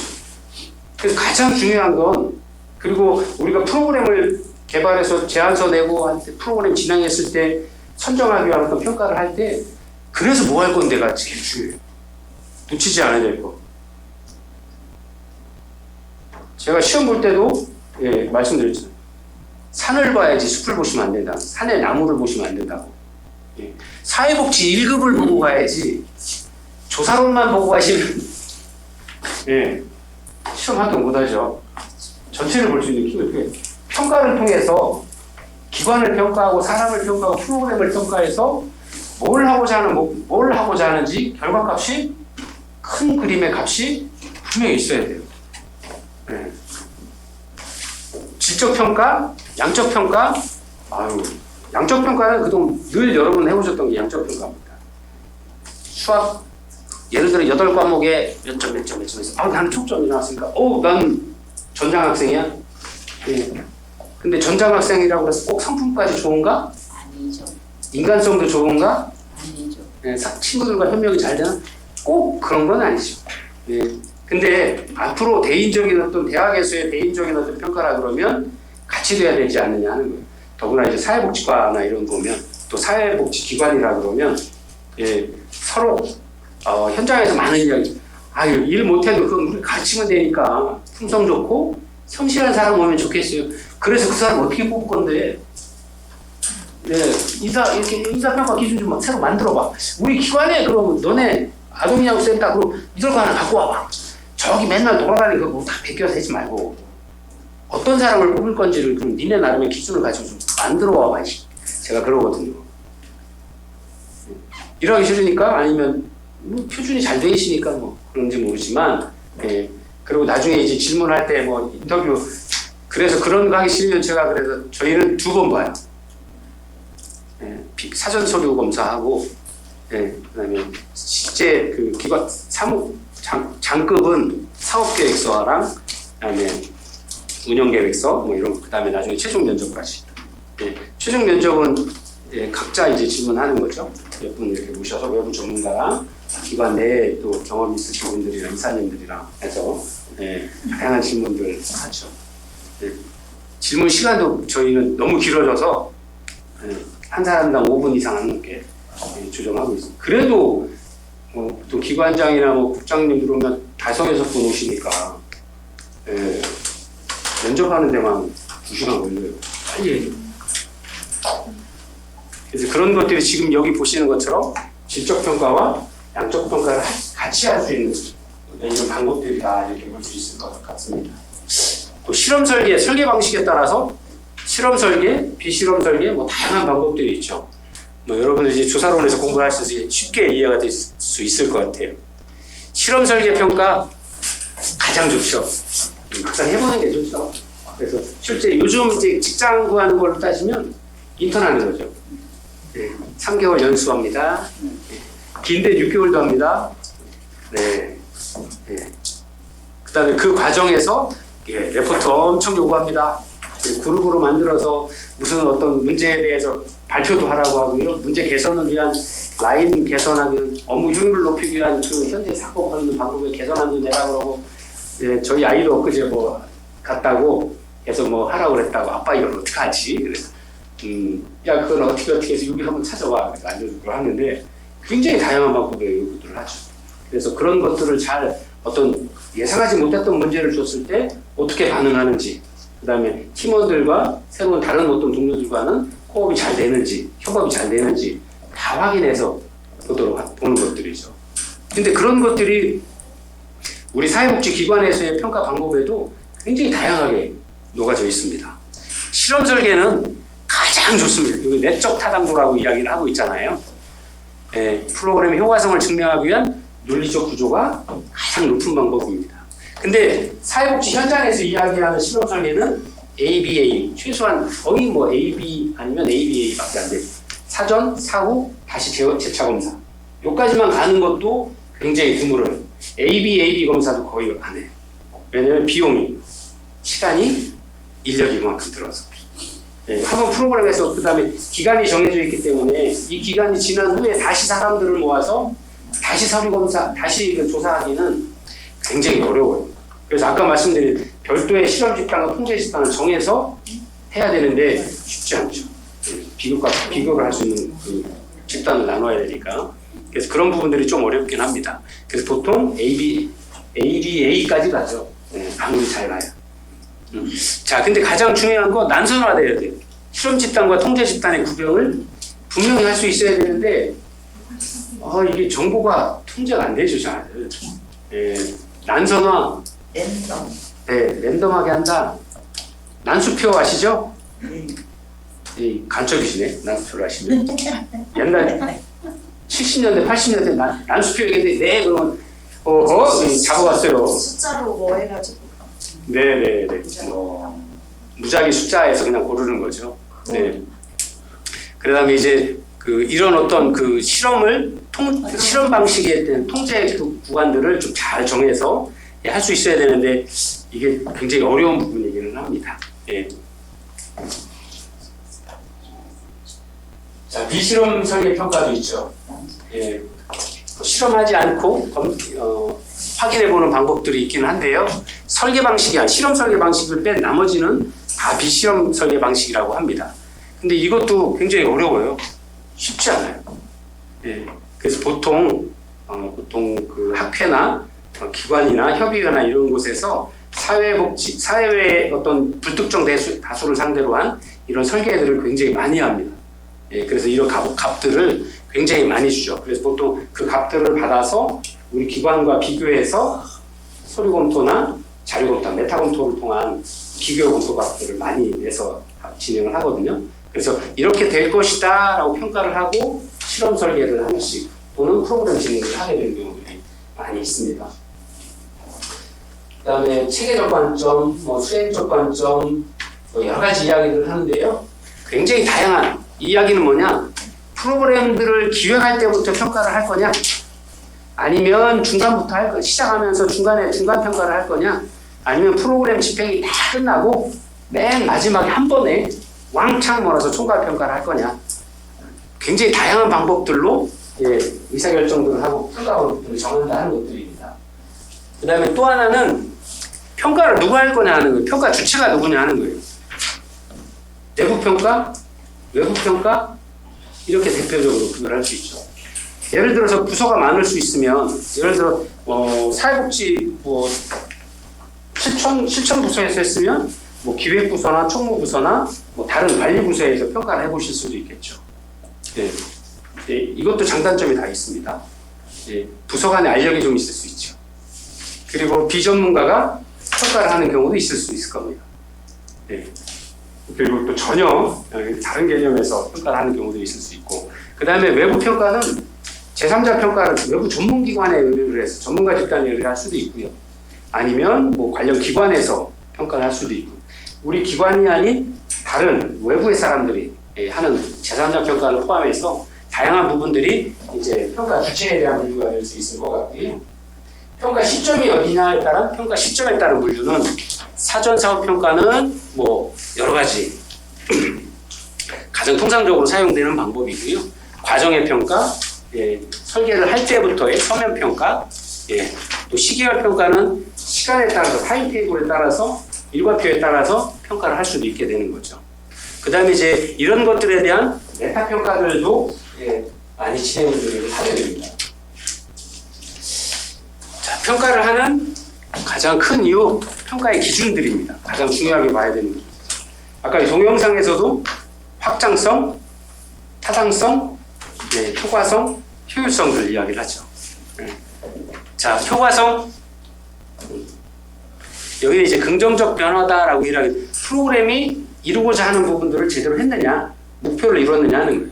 그래서 가장 중요한 건 그리고 우리가 프로그램을 개발해서 제안서 내고 할 때 프로그램 진행했을 때 선정하기 위한 어떤 평가를 할 때 그래서 뭐 할 건데가 제일 중요해요. 놓치지 않아야 될 거. 제가 시험 볼 때도 말씀드렸잖아요. 산을 봐야지 숲을 보시면 안 된다. 산에 나무를 보시면 안 된다고. 사회복지 1급을 보고 가야지 조사론만 보고 가시면 시험 합격 못하죠. 전체를 볼 수 있는 힘을 통해 평가를 통해서 기관을 평가하고 사람을 평가하고 프로그램을 평가해서 뭘 하고자 하는지 결과값이 큰 그림의 값이 분명히 있어야 돼요. 질적 평가, 양적 평가. 양적 평가는 그동안 늘 여러분 해오셨던 게 양적 평가입니다. 수학 예를 들어 8과목에 몇 점 해서 나는 총점이 나왔으니까 난 전장 학생이야. 근데 전자학생이라고 해서 꼭 성품까지 좋은가? 아니죠. 인간성도 좋은가? 아니죠. 예, 친구들과 협력이 잘 되나? 꼭 그런 건 아니죠. 예. 근데 앞으로 대인적인 어떤 대학에서의 대인적인 어떤 평가라 그러면 같이 돼야 되지 않느냐 하는 거예요. 더구나 이제 사회복지과나 이런 거 보면 또 사회복지기관이라 그러면 예, 서로 현장에서 많은 이야기 아유 일 못해도 그건 우리 가르치면 되니까 품성 좋고 성실한 사람 오면 좋겠어요. 그래서 그 사람 어떻게 뽑을 건데 네, 이렇게 인사평가 기준 좀 새로 만들어봐. 우리 기관에 그럼 너네 아동양센터 그럼 이걸 하나 갖고 와봐. 저기 맨날 돌아다니는 거 다 베껴서 하지 말고 어떤 사람을 뽑을 건지를 그럼 니네 나름의 기준을 가지고 좀 만들어 와봐. 제가 그러거든요. 일하기 싫으니까 아니면 뭐 표준이 잘 되시니까 뭐 그런지 모르지만 예. 그리고 나중에 이제 질문할 때 뭐 인터뷰 그래서 그런 거 하기 싫으면 제가 그래서 저희는 2번 봐요. 예. 사전 서류 검사하고 예. 그다음에 실제 그 기관 장급은 사업계획서랑 그다음에 운영계획서 뭐 이런 그다음에 나중에 최종 면접까지. 예. 최종 면접은 예, 각자 이제 질문하는 거죠. 몇 분 이렇게 모셔서 외부 전문가랑 기관 내에 또 경험 있으신 분들이랑 이사님들이랑 해서 예, 다양한 질문들 하죠. 예, 질문 시간도 저희는 너무 길어져서 예, 한 사람당 5분 이상 안 넘게 예, 조정하고 있습니다. 그래도 또 기관장이나 뭐 국장님 들어오면 5, 6분 오시니까 예, 면접하는 데만 2시간 걸려요. 빨리 해요. 그래서 그런 것들이 지금 여기 보시는 것처럼 질적 평가와 양적 평가를 같이 할 수 있는 이런 방법들이 다 이렇게 볼 수 있을 것 같습니다. 또 실험 설계 방식에 따라서 실험 설계, 비실험 설계 뭐 다양한 방법들이 있죠. 뭐 여러분들 이제 조사론에서 공부를 하셔서 쉽게 이해가 될 수 있을 것 같아요. 실험 설계 평가 가장 좋죠. 막상 해보는 게 좋죠. 그래서 실제 요즘 이제 직장 구하는 걸로 따지면 인턴하는 거죠. 네, 3개월 연수합니다. 네, 긴데 6개월도 합니다. 네. 네. 그 다음에 그 과정에서 예, 레포트 엄청 요구합니다. 네, 그룹으로 만들어서 무슨 어떤 문제에 대해서 발표도 하라고 하고 이런 문제 개선을 위한 라인 개선하기 업무 효율을 높이기 위한 그 현재 사고 벌이는 방법을 개선하는 데라고 그러고 예, 저희 아이도 엊그제 뭐 갔다고 해서 뭐 하라고 그랬다고 아빠 이걸 어떻게 하지? 그래서 야 그건 어떻게 해서 여기 한번 찾아와 알려주고 하는데 굉장히 다양한 방법의 요구들을 하죠. 그래서 그런 것들을 잘 어떤 예상하지 못했던 문제를 줬을 때 어떻게 반응하는지 그 다음에 팀원들과 새로운 다른 어떤 동료들과는 호흡이 잘 되는지 협업이 잘 되는지 다 확인해서 보는 것들이죠. 근데 그런 것들이 우리 사회복지기관에서의 평가 방법에도 굉장히 다양하게 녹아져 있습니다. 실험 설계는 가장 좋습니다. 여기 내적 타당도라고 이야기를 하고 있잖아요. 예, 프로그램의 효과성을 증명하기 위한 논리적 구조가 가장 높은 방법입니다. 근데 사회복지 현장에서 이야기하는 실험 설계는 ABA, 최소한 거의 뭐 AB 아니면 ABA밖에 안 돼요. 사전, 사후, 다시 재차 검사. 여기까지만 가는 것도 굉장히 드물어요. AB 검사도 거의 안 해요. 왜냐면 비용이, 시간이, 인력이 그만큼 들어서. 네, 한번 프로그램에서 그 다음에 기간이 정해져 있기 때문에 이 기간이 지난 후에 다시 사람들을 모아서 다시 서류 검사, 다시 조사하기는 굉장히 어려워요. 그래서 아까 말씀드린 별도의 실험 집단과 통제 집단을 정해서 해야 되는데 쉽지 않죠. 비교를 할 수 있는 그 집단을 나눠야 되니까. 그래서 그런 부분들이 좀 어렵긴 합니다. 그래서 보통 ABA까지 가죠. 네, 아무리 잘 가요. 자, 근데 가장 중요한 건 난선화돼야 돼요. 실험 집단과 통제 집단의 구별을 분명히 할 수 있어야 되는데, 이게 정보가 통제가 안 되죠, 잘. 예, 난선화. 랜덤. 네, 랜덤하게 한다. 난수표 아시죠? 간첩이시네, 난수표를 하시면. 옛날 70년대, 80년대 난수표 얘기했는데, 네, 그러면, 잡아왔어요. 숫자로 뭐 해가지고. 네네네. 무작위 숫자에서 그냥 고르는 거죠. 네. 그 다음에 이제 이런 어떤 실험 방식에 대한 통제 구간들을 좀 잘 정해서 할 수 있어야 되는데 이게 굉장히 어려운 부분이기는 합니다. 예. 자, 비실험 설계 평가도 있죠. 예, 실험하지 않고 확인해보는 방법들이 있기는 한데요. 설계 방식이 아니라 실험 설계 방식을 뺀 나머지는 다 비실험 설계 방식이라고 합니다. 근데 이것도 굉장히 어려워요. 쉽지 않아요. 예, 그래서 보통 그 학회나 기관이나 협의회나 이런 곳에서 사회의 어떤 불특정 다수를 상대로 한 이런 설계들을 굉장히 많이 합니다. 예, 그래서 이런 값들을 굉장히 많이 주죠. 그래서 보통 그 값들을 받아서 우리 기관과 비교해서 서류 검토나 자료 검토, 메타 검토를 통한 비교 검토 값들을 많이 내서 진행을 하거든요. 그래서 이렇게 될 것이다 라고 평가를 하고 실험 설계를 하나씩 또는 프로그램 진행을 하게 되는 경우들이 많이 있습니다. 그 다음에 체계적 관점, 수행적 관점, 여러 가지 이야기를 하는데요. 굉장히 다양한 이야기는 뭐냐? 프로그램들을 기획할 때부터 평가를 할 거냐? 아니면 중간부터 할 거냐? 시작하면서 중간 평가를 할 거냐? 아니면 프로그램 집행이 다 끝나고 맨 마지막에 한 번에 왕창 몰아서 총괄 평가를 할 거냐? 굉장히 다양한 방법들로 의사결정들을 하고 평가를 정한다 하는 것들입니다. 그 다음에 또 하나는 평가를 누가 할 거냐 하는 거예요. 평가 주체가 누구냐 하는 거예요. 내부 평가, 외부 평가 이렇게 대표적으로 구별할 수 있죠. 예를 들어서 부서가 많을 수 있으면 예를 들어 사회복지 실천 부서에서 했으면 기획부서나 총무부서나 다른 관리부서에서 평가를 해보실 수도 있겠죠. 이것도 장단점이 다 있습니다. 부서 간에 알력이 좀 있을 수 있죠. 그리고 비전문가가 평가를 하는 경우도 있을 수 있을 겁니다. 그리고 또 전혀 다른 개념에서 평가를 하는 경우도 있을 수 있고, 그 다음에 외부 평가는 제3자 평가를 외부 전문기관에 의뢰를 해서 전문가 집단에 의뢰할 수도 있고요. 아니면 관련 기관에서 평가를 할 수도 있고, 우리 기관이 아닌 다른 외부의 사람들이 하는 제3자 평가를 포함해서 다양한 부분들이 이제 평가 주체에 대한 분류가 될 수 있을 것 같고요. 평가 시점이 어디냐에 따른 평가 시점에 따른 분류는 사전 사업 평가는 여러 가지 가장 통상적으로 사용되는 방법이고요. 과정의 평가, 설계를 할 때부터의 서면 평가, 또 시계열 평가는 시간에 따라서 타임테이블에 따라서 일과표에 따라서 평가를 할 수도 있게 되는 거죠. 그 다음에 이제 이런 것들에 대한 메타 평가들도 많이 진행을 하게 됩니다. 자, 평가를 하는 가장 큰 이유, 평가의 기준들입니다. 가장 중요하게 봐야 되는 것. 아까 이 동영상에서도 확장성, 타당성, 효과성, 효율성을 이야기를 하죠. 자, 효과성. 여기는 이제 긍정적 변화다라고 이야기. 프로그램이 이루고자 하는 부분들을 제대로 했느냐, 목표를 이뤘느냐 하는 거예요.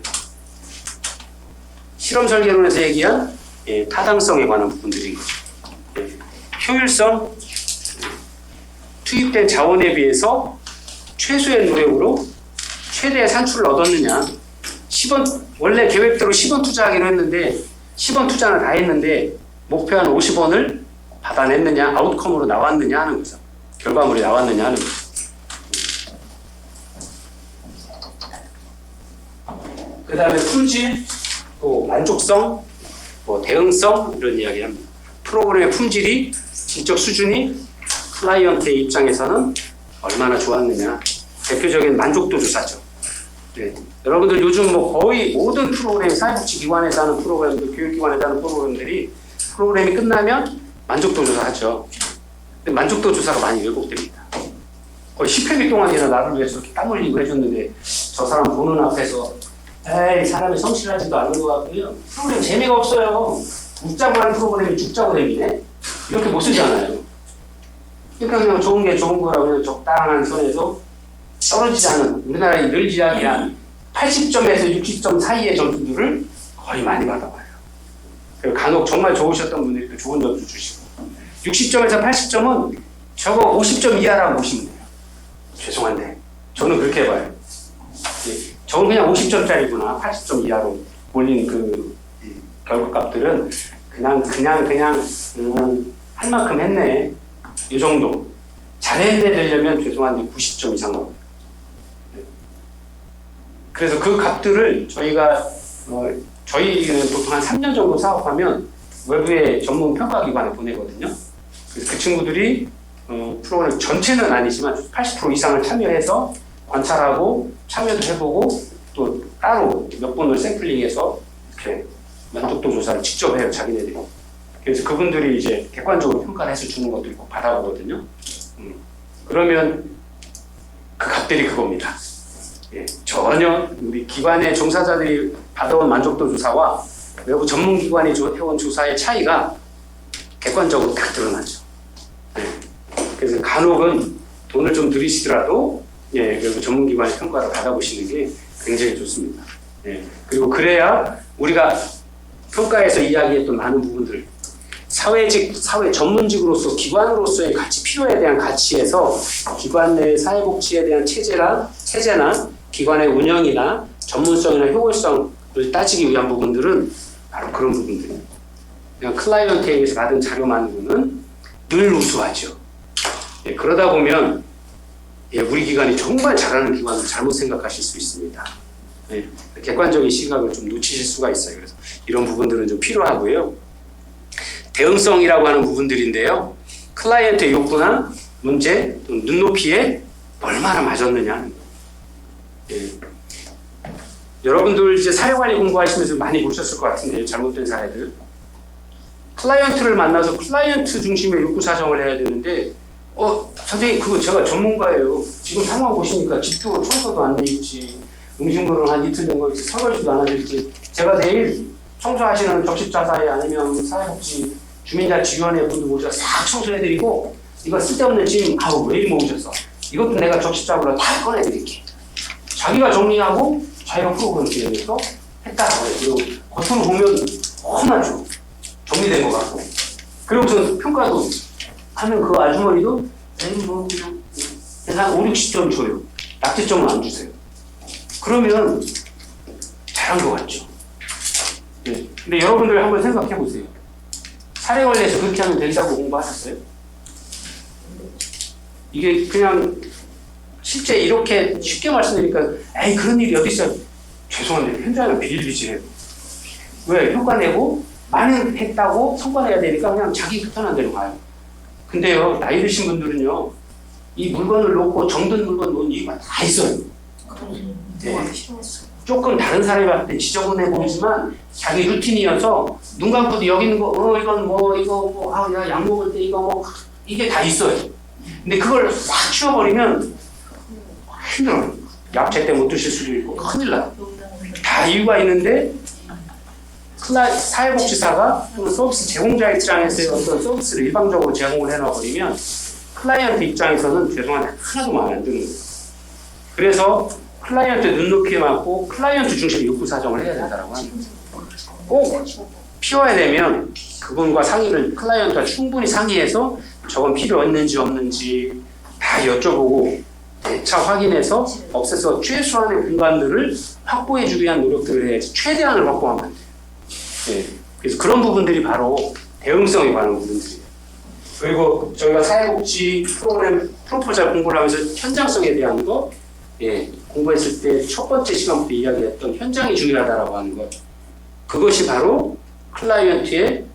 실험 설계론에서 얘기한 타당성에 관한 부분들인 거죠. 효율성, 투입된 자원에 비해서 최소의 노력으로 최대의 산출을 얻었느냐. 10원, 원래 계획대로 10원 투자하기로 했는데 10원 투자는 다 했는데 목표한 50원을 받아냈느냐, 아웃컴으로 나왔느냐 하는 거죠. 결과물이 나왔느냐 하는 거죠. 그 다음에 품질, 또 만족성, 대응성 이런 이야기 합니다. 프로그램의 품질이, 질적 수준이 클라이언트의 입장에서는 얼마나 좋았느냐. 대표적인 만족도 조사죠. 여러분들 요즘 거의 모든 프로그램, 사회복지기관에서 하는 프로그램들, 교육기관에서 하는 프로그램이 끝나면 만족도 조사하죠. 근데 만족도 조사가 많이 왜곡됩니다. 거의 10회기 동안이나 나를 위해서 이렇게 땀 흘리고 해줬는데 저 사람 보는 앞에서 에이, 사람이 성실하지도 않은 것 같고요. 프로그램 재미가 없어요. 웃자고 하는 프로그램이 죽자고 됩니다. 이렇게 못 쓰잖아요. 그러니까 그냥 좋은 게 좋은 거라고 그냥 적당한 선에서 떨어지지 않은, 우리나라에 늘 이야기한 80점에서 60점 사이의 점수들을 거의 많이 받아봐요. 그리고 간혹 정말 좋으셨던 분들이 또 좋은 점수 주시고, 60점에서 80점은 저거 50점 이하라고 보시면 돼요. 죄송한데 저는 그렇게 봐요. 저건 그냥 50점짜리구나. 80점 이하로 몰린 그 결과값들은 그냥 할 만큼 했네. 이 정도. 잘했네 되려면 죄송한데 90점 이상 나옵니다. 그래서 그 값들을 저희가 저희는 보통 한 3년 정도 사업하면 외부의 전문 평가기관에 보내거든요. 그래서 그 친구들이 프로그램 전체는 아니지만 80% 이상을 참여해서 관찰하고 참여도 해보고 또 따로 몇 번을 샘플링해서 이렇게 만족도 조사를 직접 해요, 자기네들이. 그래서 그분들이 이제 객관적으로 평가를 해서 주는 것도 있고 받아보거든요. 그러면 그 값들이 그겁니다. 예, 전혀 우리 기관의 종사자들이 받아온 만족도 조사와 외부 전문기관이 해온 조사의 차이가 객관적으로 딱 드러나죠. 예, 그래서 간혹은 돈을 좀 들이시더라도 외부 전문기관의 평가를 받아보시는 게 굉장히 좋습니다. 예, 그리고 그래야 우리가 평가에서 이야기했던 많은 부분들 사회 전문직으로서 기관으로서의 가치, 필요에 대한 가치에서 기관 내 사회복지에 대한 체제나 기관의 운영이나 전문성이나 효율성을 따지기 위한 부분들은 바로 그런 부분들이에요. 그냥 클라이언트에게서 받은 자료만으로는 늘 우수하죠. 예, 그러다 보면 우리 기관이 정말 잘하는 기관을 잘못 생각하실 수 있습니다. 예, 객관적인 시각을 좀 놓치실 수가 있어요. 그래서 이런 부분들은 좀 필요하고요. 대응성이라고 하는 부분들인데요. 클라이언트의 욕구나 문제, 또 눈높이에 얼마나 맞았느냐 하는 거예요. 예. 여러분들 이제 사회관리 공부하시면서 많이 보셨을 것 같은데요. 잘못된 사례들. 클라이언트를 만나서 클라이언트 중심의 욕구 사정을 해야 되는데 선생님 그거 제가 전문가예요. 지금 상황 보시니까 집도 청소도 안 돼 있지. 음식물은 한 이틀 된 거 설거지도 안 하실지. 제가 내일 청소하시는 적십자사회 아니면 사회복지 주민자치위원회 분들 모셔서 싹 청소해드리고 이거 쓸데없는 짐 왜 이리 모으셨어. 이것도 내가 적십자로 다 꺼내드릴게. 자기가 정리하고 자기가 프로그램 기획해서 했다라고 해요. 그리고 겉으로 보면 험하죠. 정리된 것 같고. 그리고서 평가도 하면 그 아주머니도 뭐 그냥 한 5, 60점 줘요. 낙제점은 안 주세요. 그러면 잘한 것 같죠. 네. 근데 여러분들 한번 생각해 보세요. 사례 관리에서 그렇게 하면 된다고 공부하셨어요? 이게 그냥 실제 이렇게 쉽게 말씀드리니까 에이 그런 일이 어디 있어요? 죄송한데 현장은 비일비재해요. 왜? 효과 내고 많이 했다고 성과 내야 되니까 그냥 자기 편한 대로 가요. 근데요 나이 드신 분들은요 이 물건을 놓고 정든 물건 놓은 이유가 다 있어요. 네. 조금 다른 사람한테 지저분해 보이지만 자기 루틴이어서 눈 감고도 여기 있는 거 이건 뭐 이거 뭐 약 먹을 때 이거 뭐 이게 다 있어요. 근데 그걸 싹 치워버리면 힘들어요. 약제 때 못 드실 수도 있고 큰일 나요. 다 이유가 있는데 사회복지사가 또는 서비스 제공자 입장에서의 어떤 서비스를 일방적으로 제공을 해놔버리면 클라이언트 입장에서는 죄송한데 하나도 마음에 안 드는 거예요. 그래서 클라이언트 눈높이에 맞고 클라이언트 중심 욕구 사정을 해야 된다고 합니다. 꼭 필요해 되면 그분과 상의를 클라이언트와 충분히 상의해서 저건 필요 있는지 없는지 다 여쭤보고 대차 확인해서 없애서 최소한의 공간들을 확보해주기 위한 노력들을 해야지 최대한을 확보하면 안 돼요. 네. 그래서 그런 부분들이 바로 대응성에 관한 부분들이에요. 그리고 저희가 사회복지 프로그램 프로포잘 공부를 하면서 현장성에 대한 거 공부했을 때 첫 번째 시간부터 이야기했던 현장이 중요하다라고 하는 것. 그것이 바로 클라이언트의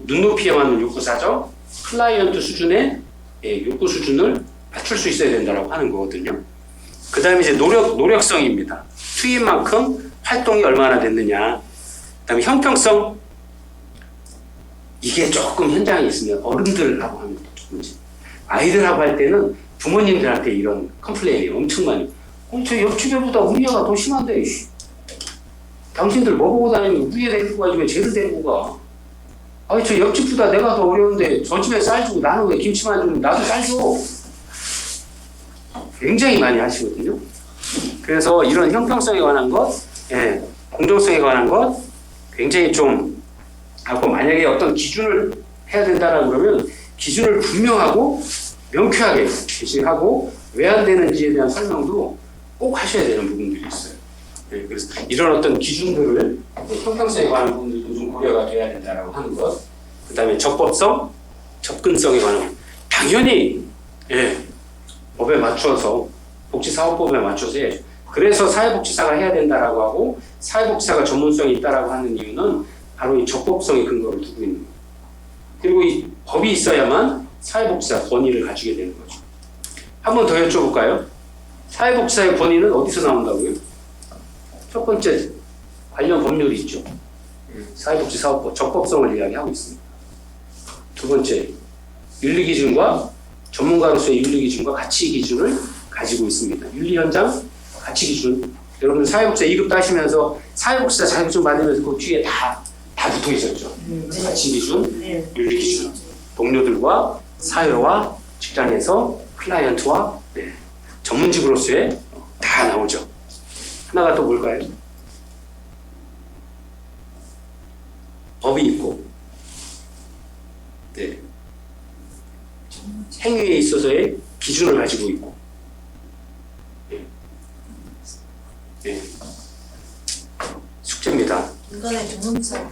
눈높이에 맞는 욕구 사정, 클라이언트 수준의 욕구 수준을 맞출 수 있어야 된다라고 하는 거거든요. 그 다음에 이제 노력성입니다. 투입 만큼 활동이 얼마나 됐느냐. 그 다음에 형평성. 이게 조금 현장에 있으면 어른들하고 하면 문제. 아이들하고 할 때는 부모님들한테 이런 컴플레인이 엄청 많이. 저 옆집애보다 우리 애가 더 심한데. 당신들 뭐 보고 다니면 우리 애 데리고 가지 왜 쟤를 데리고 가. 저 옆집보다 내가 더 어려운데 저 집에 쌀 주고 나는 왜 김치만 주면 나도 쌀 줘. 굉장히 많이 하시거든요. 그래서 이런 형평성에 관한 것, 공정성에 관한 것 굉장히 좀 하고 만약에 어떤 기준을 해야 된다라고 그러면 기준을 분명하고 명쾌하게 제시하고 왜 안 되는지에 대한 설명도 꼭 하셔야 되는 부분들이 있어요. 그래서 이런 어떤 기준들을 형평성에 관한 부분들도 좀 고려가 돼야 된다라고 하는 것. 그 다음에 적법성, 접근성에 관한 것. 당연히 법에 맞춰서 복지사업법에 맞춰서 해야죠. 그래서 사회복지사가 해야 된다라고 하고 사회복지사가 전문성이 있다라고 하는 이유는 바로 이 적법성의 근거를 두고 있는 거예요. 그리고 이 법이 있어야만 사회복지사 권위를 가지게 되는 거죠. 한 번 더 여쭤볼까요? 사회복지사의 권위는 어디서 나온다고요? 첫 번째, 관련 법률이 있죠. 사회복지사업법, 적법성을 이야기하고 있습니다. 두 번째, 윤리기준과 전문가로서의 윤리기준과 가치기준을 가지고 있습니다. 윤리현장, 가치기준. 여러분 사회복지사 2급 따시면서 사회복지사 자격증 받으면서 그 뒤에 다 붙어 있었죠. 가치기준, 윤리기준. 동료들과 사회와 직장에서 클라이언트와 전문직으로서의 다 나오죠. 하나가 또 뭘까요? 법이 있고 행위에 있어서의 기준을 가지고 있고 숙제입니다. 인간의 존엄성.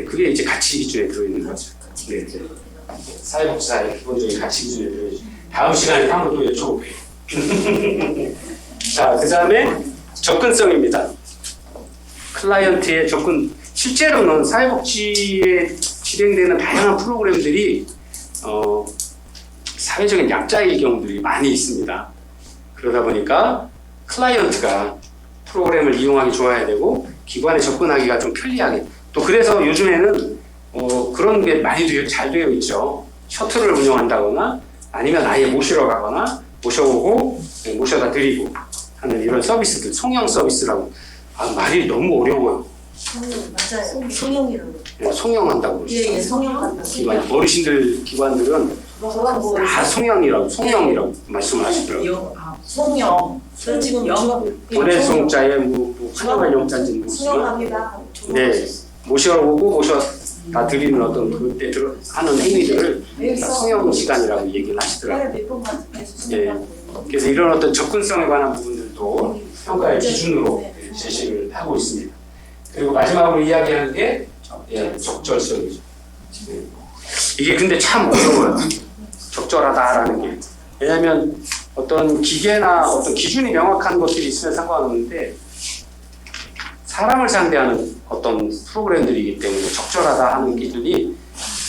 그게 이제 가치 기준에 들어있는 거죠. 사회복지사의 기본적인 가치 기준에 들어있죠. 다음 시간에 한 번 또 여쭤볼게요. 자, 그 다음에 접근성입니다. 클라이언트의 접근. 실제로는 사회복지에 진행되는 다양한 프로그램들이 사회적인 약자일 경우들이 많이 있습니다. 그러다 보니까 클라이언트가 프로그램을 이용하기 좋아야 되고 기관에 접근하기가 좀 편리하게 또 그래서 요즘에는 그런 게 많이 잘 되어 있죠. 셔틀을 운영한다거나 아니면 아예 모시러 가거나 모셔오고 모셔다 드리고 하는 이런 서비스들 송영 서비스라고 말이 너무 어려워요. 맞아요. 성형이라고. 송영한다고 그러죠. 예, 성형한다. 기관 어르신들 기관들은 다 송영이라고 말씀을 하시더라고요. 성형. 저 지금 고래송자에 뭐 환영할 영자인지 모르지만 성형합니다. 네 모셔오고 모셔다 드리는 어떤 그때 하는 행위들을 성형 시간이라고 얘기를 하시더라고요. 네. 그래서 이런 어떤 접근성에 관한 부분들도 평가의 기준으로 제시를 하고 있습니다. 그리고 마지막으로 이야기하는 게 적절성이죠. 이게 근데 참 어려워요. 적절하다라는 게. 왜냐하면 어떤 기계나 어떤 기준이 명확한 것들이 있으면 상관없는데 사람을 상대하는 어떤 프로그램들이기 때문에 적절하다 하는 기준이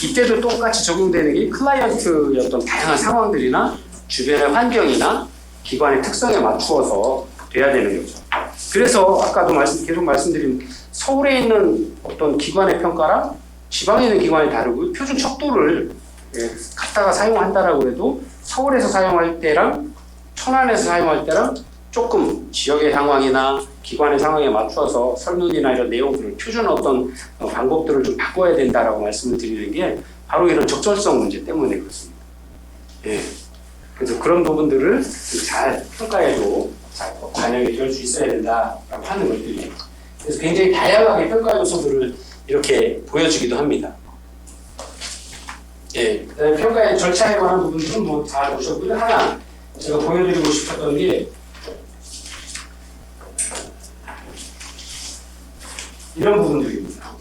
이때도 똑같이 적용되는 게 클라이언트의 어떤 다양한 상황들이나 주변의 환경이나 기관의 특성에 맞추어서 돼야 되는 거죠. 그래서 아까도 계속 말씀드린 서울에 있는 어떤 기관의 평가랑 지방에 있는 기관이 다르고 표준 척도를 갖다가 사용한다라고 해도 서울에서 사용할 때랑 천안에서 사용할 때랑 조금 지역의 상황이나 기관의 상황에 맞춰서 설문이나 이런 내용들을 표준 어떤 방법들을 좀 바꿔야 된다라고 말씀을 드리는 게 바로 이런 적절성 문제 때문에 그렇습니다. 그래서 그런 부분들을 잘 평가해도 잘 반영이 될 수 있어야 된다라고 하는 것들이에요. 그래서 굉장히 다양하게 평가 요소들을 이렇게 보여주기도 합니다. 그다음에 평가의 절차에 관한 부분들은 뭐 다 보셨고요. 하나 제가 보여드리고 싶었던 게 이런 부분들입니다.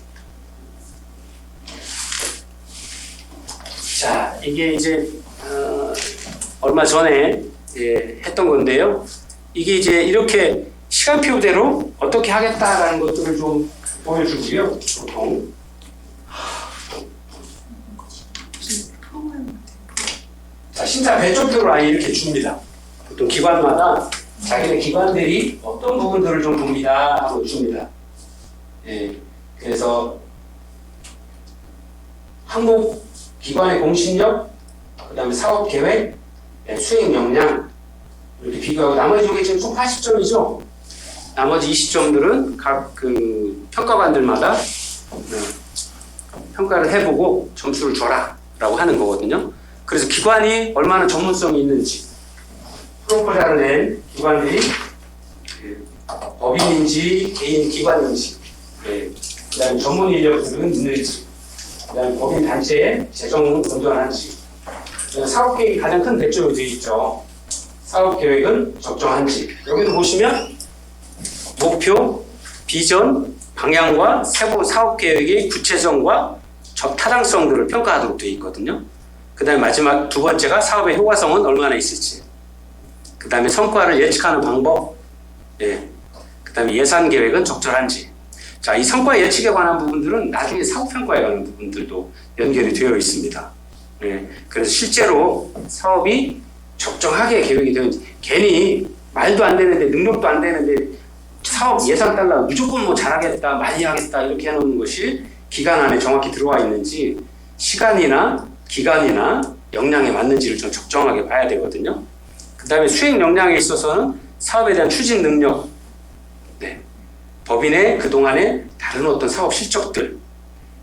자, 이게 이제 얼마 전에 했던 건데요. 이게 이제 이렇게 시간표대로 어떻게 하겠다라는 것들을 좀 보여주고요. 보통 자, 심사 배점표를 아예 이렇게 줍니다. 보통 기관마다 자기네 기관들이 어떤 부분들을 좀 봅니다 하고 줍니다. 그래서 항목 기관의 공신력, 그 다음에 사업 계획, 수행 역량 이렇게 비교하고 나머지 이게 지금 총 80점이죠. 나머지 20점들은 각 그 평가관들마다 평가를 해보고 점수를 줘라라고 하는 거거든요. 그래서 기관이 얼마나 전문성이 있는지 프로포자를 낸 기관들이 법인인지 개인 기관인지 그 다음에 전문 인력들은 있는지 그 다음에 법인 단체의 재정 건전한지 사업계획이 가장 큰 대조로 되어 있죠. 사업계획은 적정한지 여기도 보시면 목표, 비전, 방향과 세부 사업계획의 구체성과 적타당성들을 평가하도록 되어 있거든요. 그 다음에 마지막 두 번째가 사업의 효과성은 얼마나 있을지. 그 다음에 성과를 예측하는 방법, 예. 그 다음에 예산 계획은 적절한지. 자, 이 성과 예측에 관한 부분들은 나중에 사업평가에 관한 부분들도 연결이 되어 있습니다. 예. 그래서 실제로 사업이 적정하게 계획이 되는지, 괜히 말도 안 되는데 능력도 안 되는데 사업 예산 달라 무조건 뭐 잘하겠다, 많이 하겠다 이렇게 해놓는 것이 기간 안에 정확히 들어와 있는지, 시간이나 기간이나 역량에 맞는지를 좀 적정하게 봐야 되거든요. 그 다음에 수행 역량에 있어서는 사업에 대한 추진 능력, 네. 법인의 그동안의 다른 어떤 사업 실적들,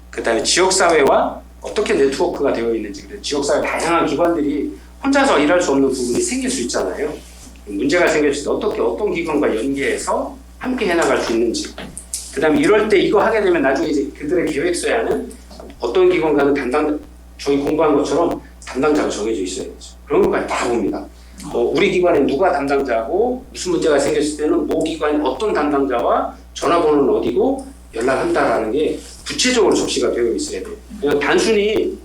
그 다음에 지역사회와 어떻게 네트워크가 되어 있는지, 지역사회 다양한 기관들이 혼자서 일할 수 없는 부분이 생길 수 있잖아요. 문제가 생겼을 때 어떻게 어떤 기관과 연계해서 함께 해나갈 수 있는지, 그 다음에 이럴 때 이거 하게 되면 나중에 이제 그들의 계획서에는 어떤 기관과는 저희 공부한 것처럼 담당자가 정해져 있어야 되죠. 그런 것까지 다 봅니다. 우리 기관에 누가 담당자고 무슨 문제가 생겼을 때는 모 기관이 어떤 담당자와 전화번호는 어디고 연락한다라는 게 구체적으로 접시가 되어 있어야 돼요. 그냥 단순히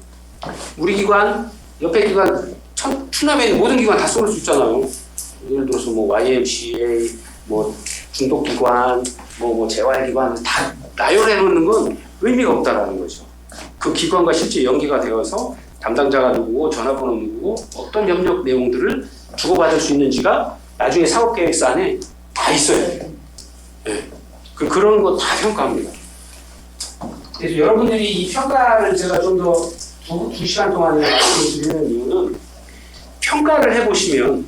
우리 기관, 옆에 기관, 추남에 있는 모든 기관 다 쏠 수 있잖아요. 예를 들어서 뭐 YMCA, 뭐 중독기관, 뭐 재활기관 다 나열해 놓는 건 의미가 없다라는 거죠. 그 기관과 실제 연계가 되어서 담당자가 누구고 전화번호 누구고 어떤 협력 내용들을 주고받을 수 있는지가 나중에 사업계획서 안에 다 있어야 돼요. 네. 그런 거 다 평가합니다. 그래서 여러분들이 이 평가를 제가 좀 더 두 시간 동안이나 말씀을 드리는 이유는 평가를 해보시면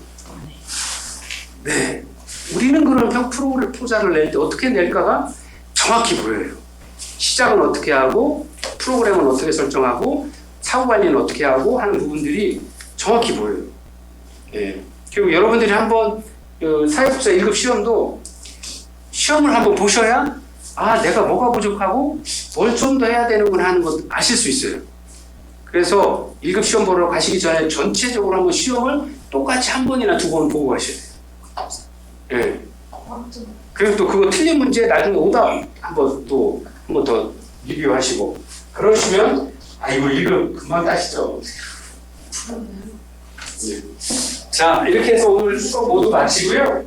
네, 우리는 그런 프로자를 낼 때 어떻게 낼까가 정확히 보여요. 시작은 어떻게 하고 프로그램은 어떻게 설정하고 사후관리는 어떻게 하고 하는 부분들이 정확히 보여요. 예. 그리고 여러분들이 한번 사회복사 1급 시험도 시험을 한번 보셔야 내가 뭐가 부족하고 뭘 좀 더 해야 되는구나 하는 것 아실 수 있어요. 그래서 1급 시험 보러 가시기 전에 전체적으로 한번 시험을 똑같이 한 번이나 두 번 보고 가셔야 돼요. 예. 그리고 또 그거 틀린 문제 나중에 오답 한번 더 리뷰하시고 그러시면 이거 1급 금방 따시죠. 예. 자, 이렇게 해서 오늘 수업 모두 마치고요.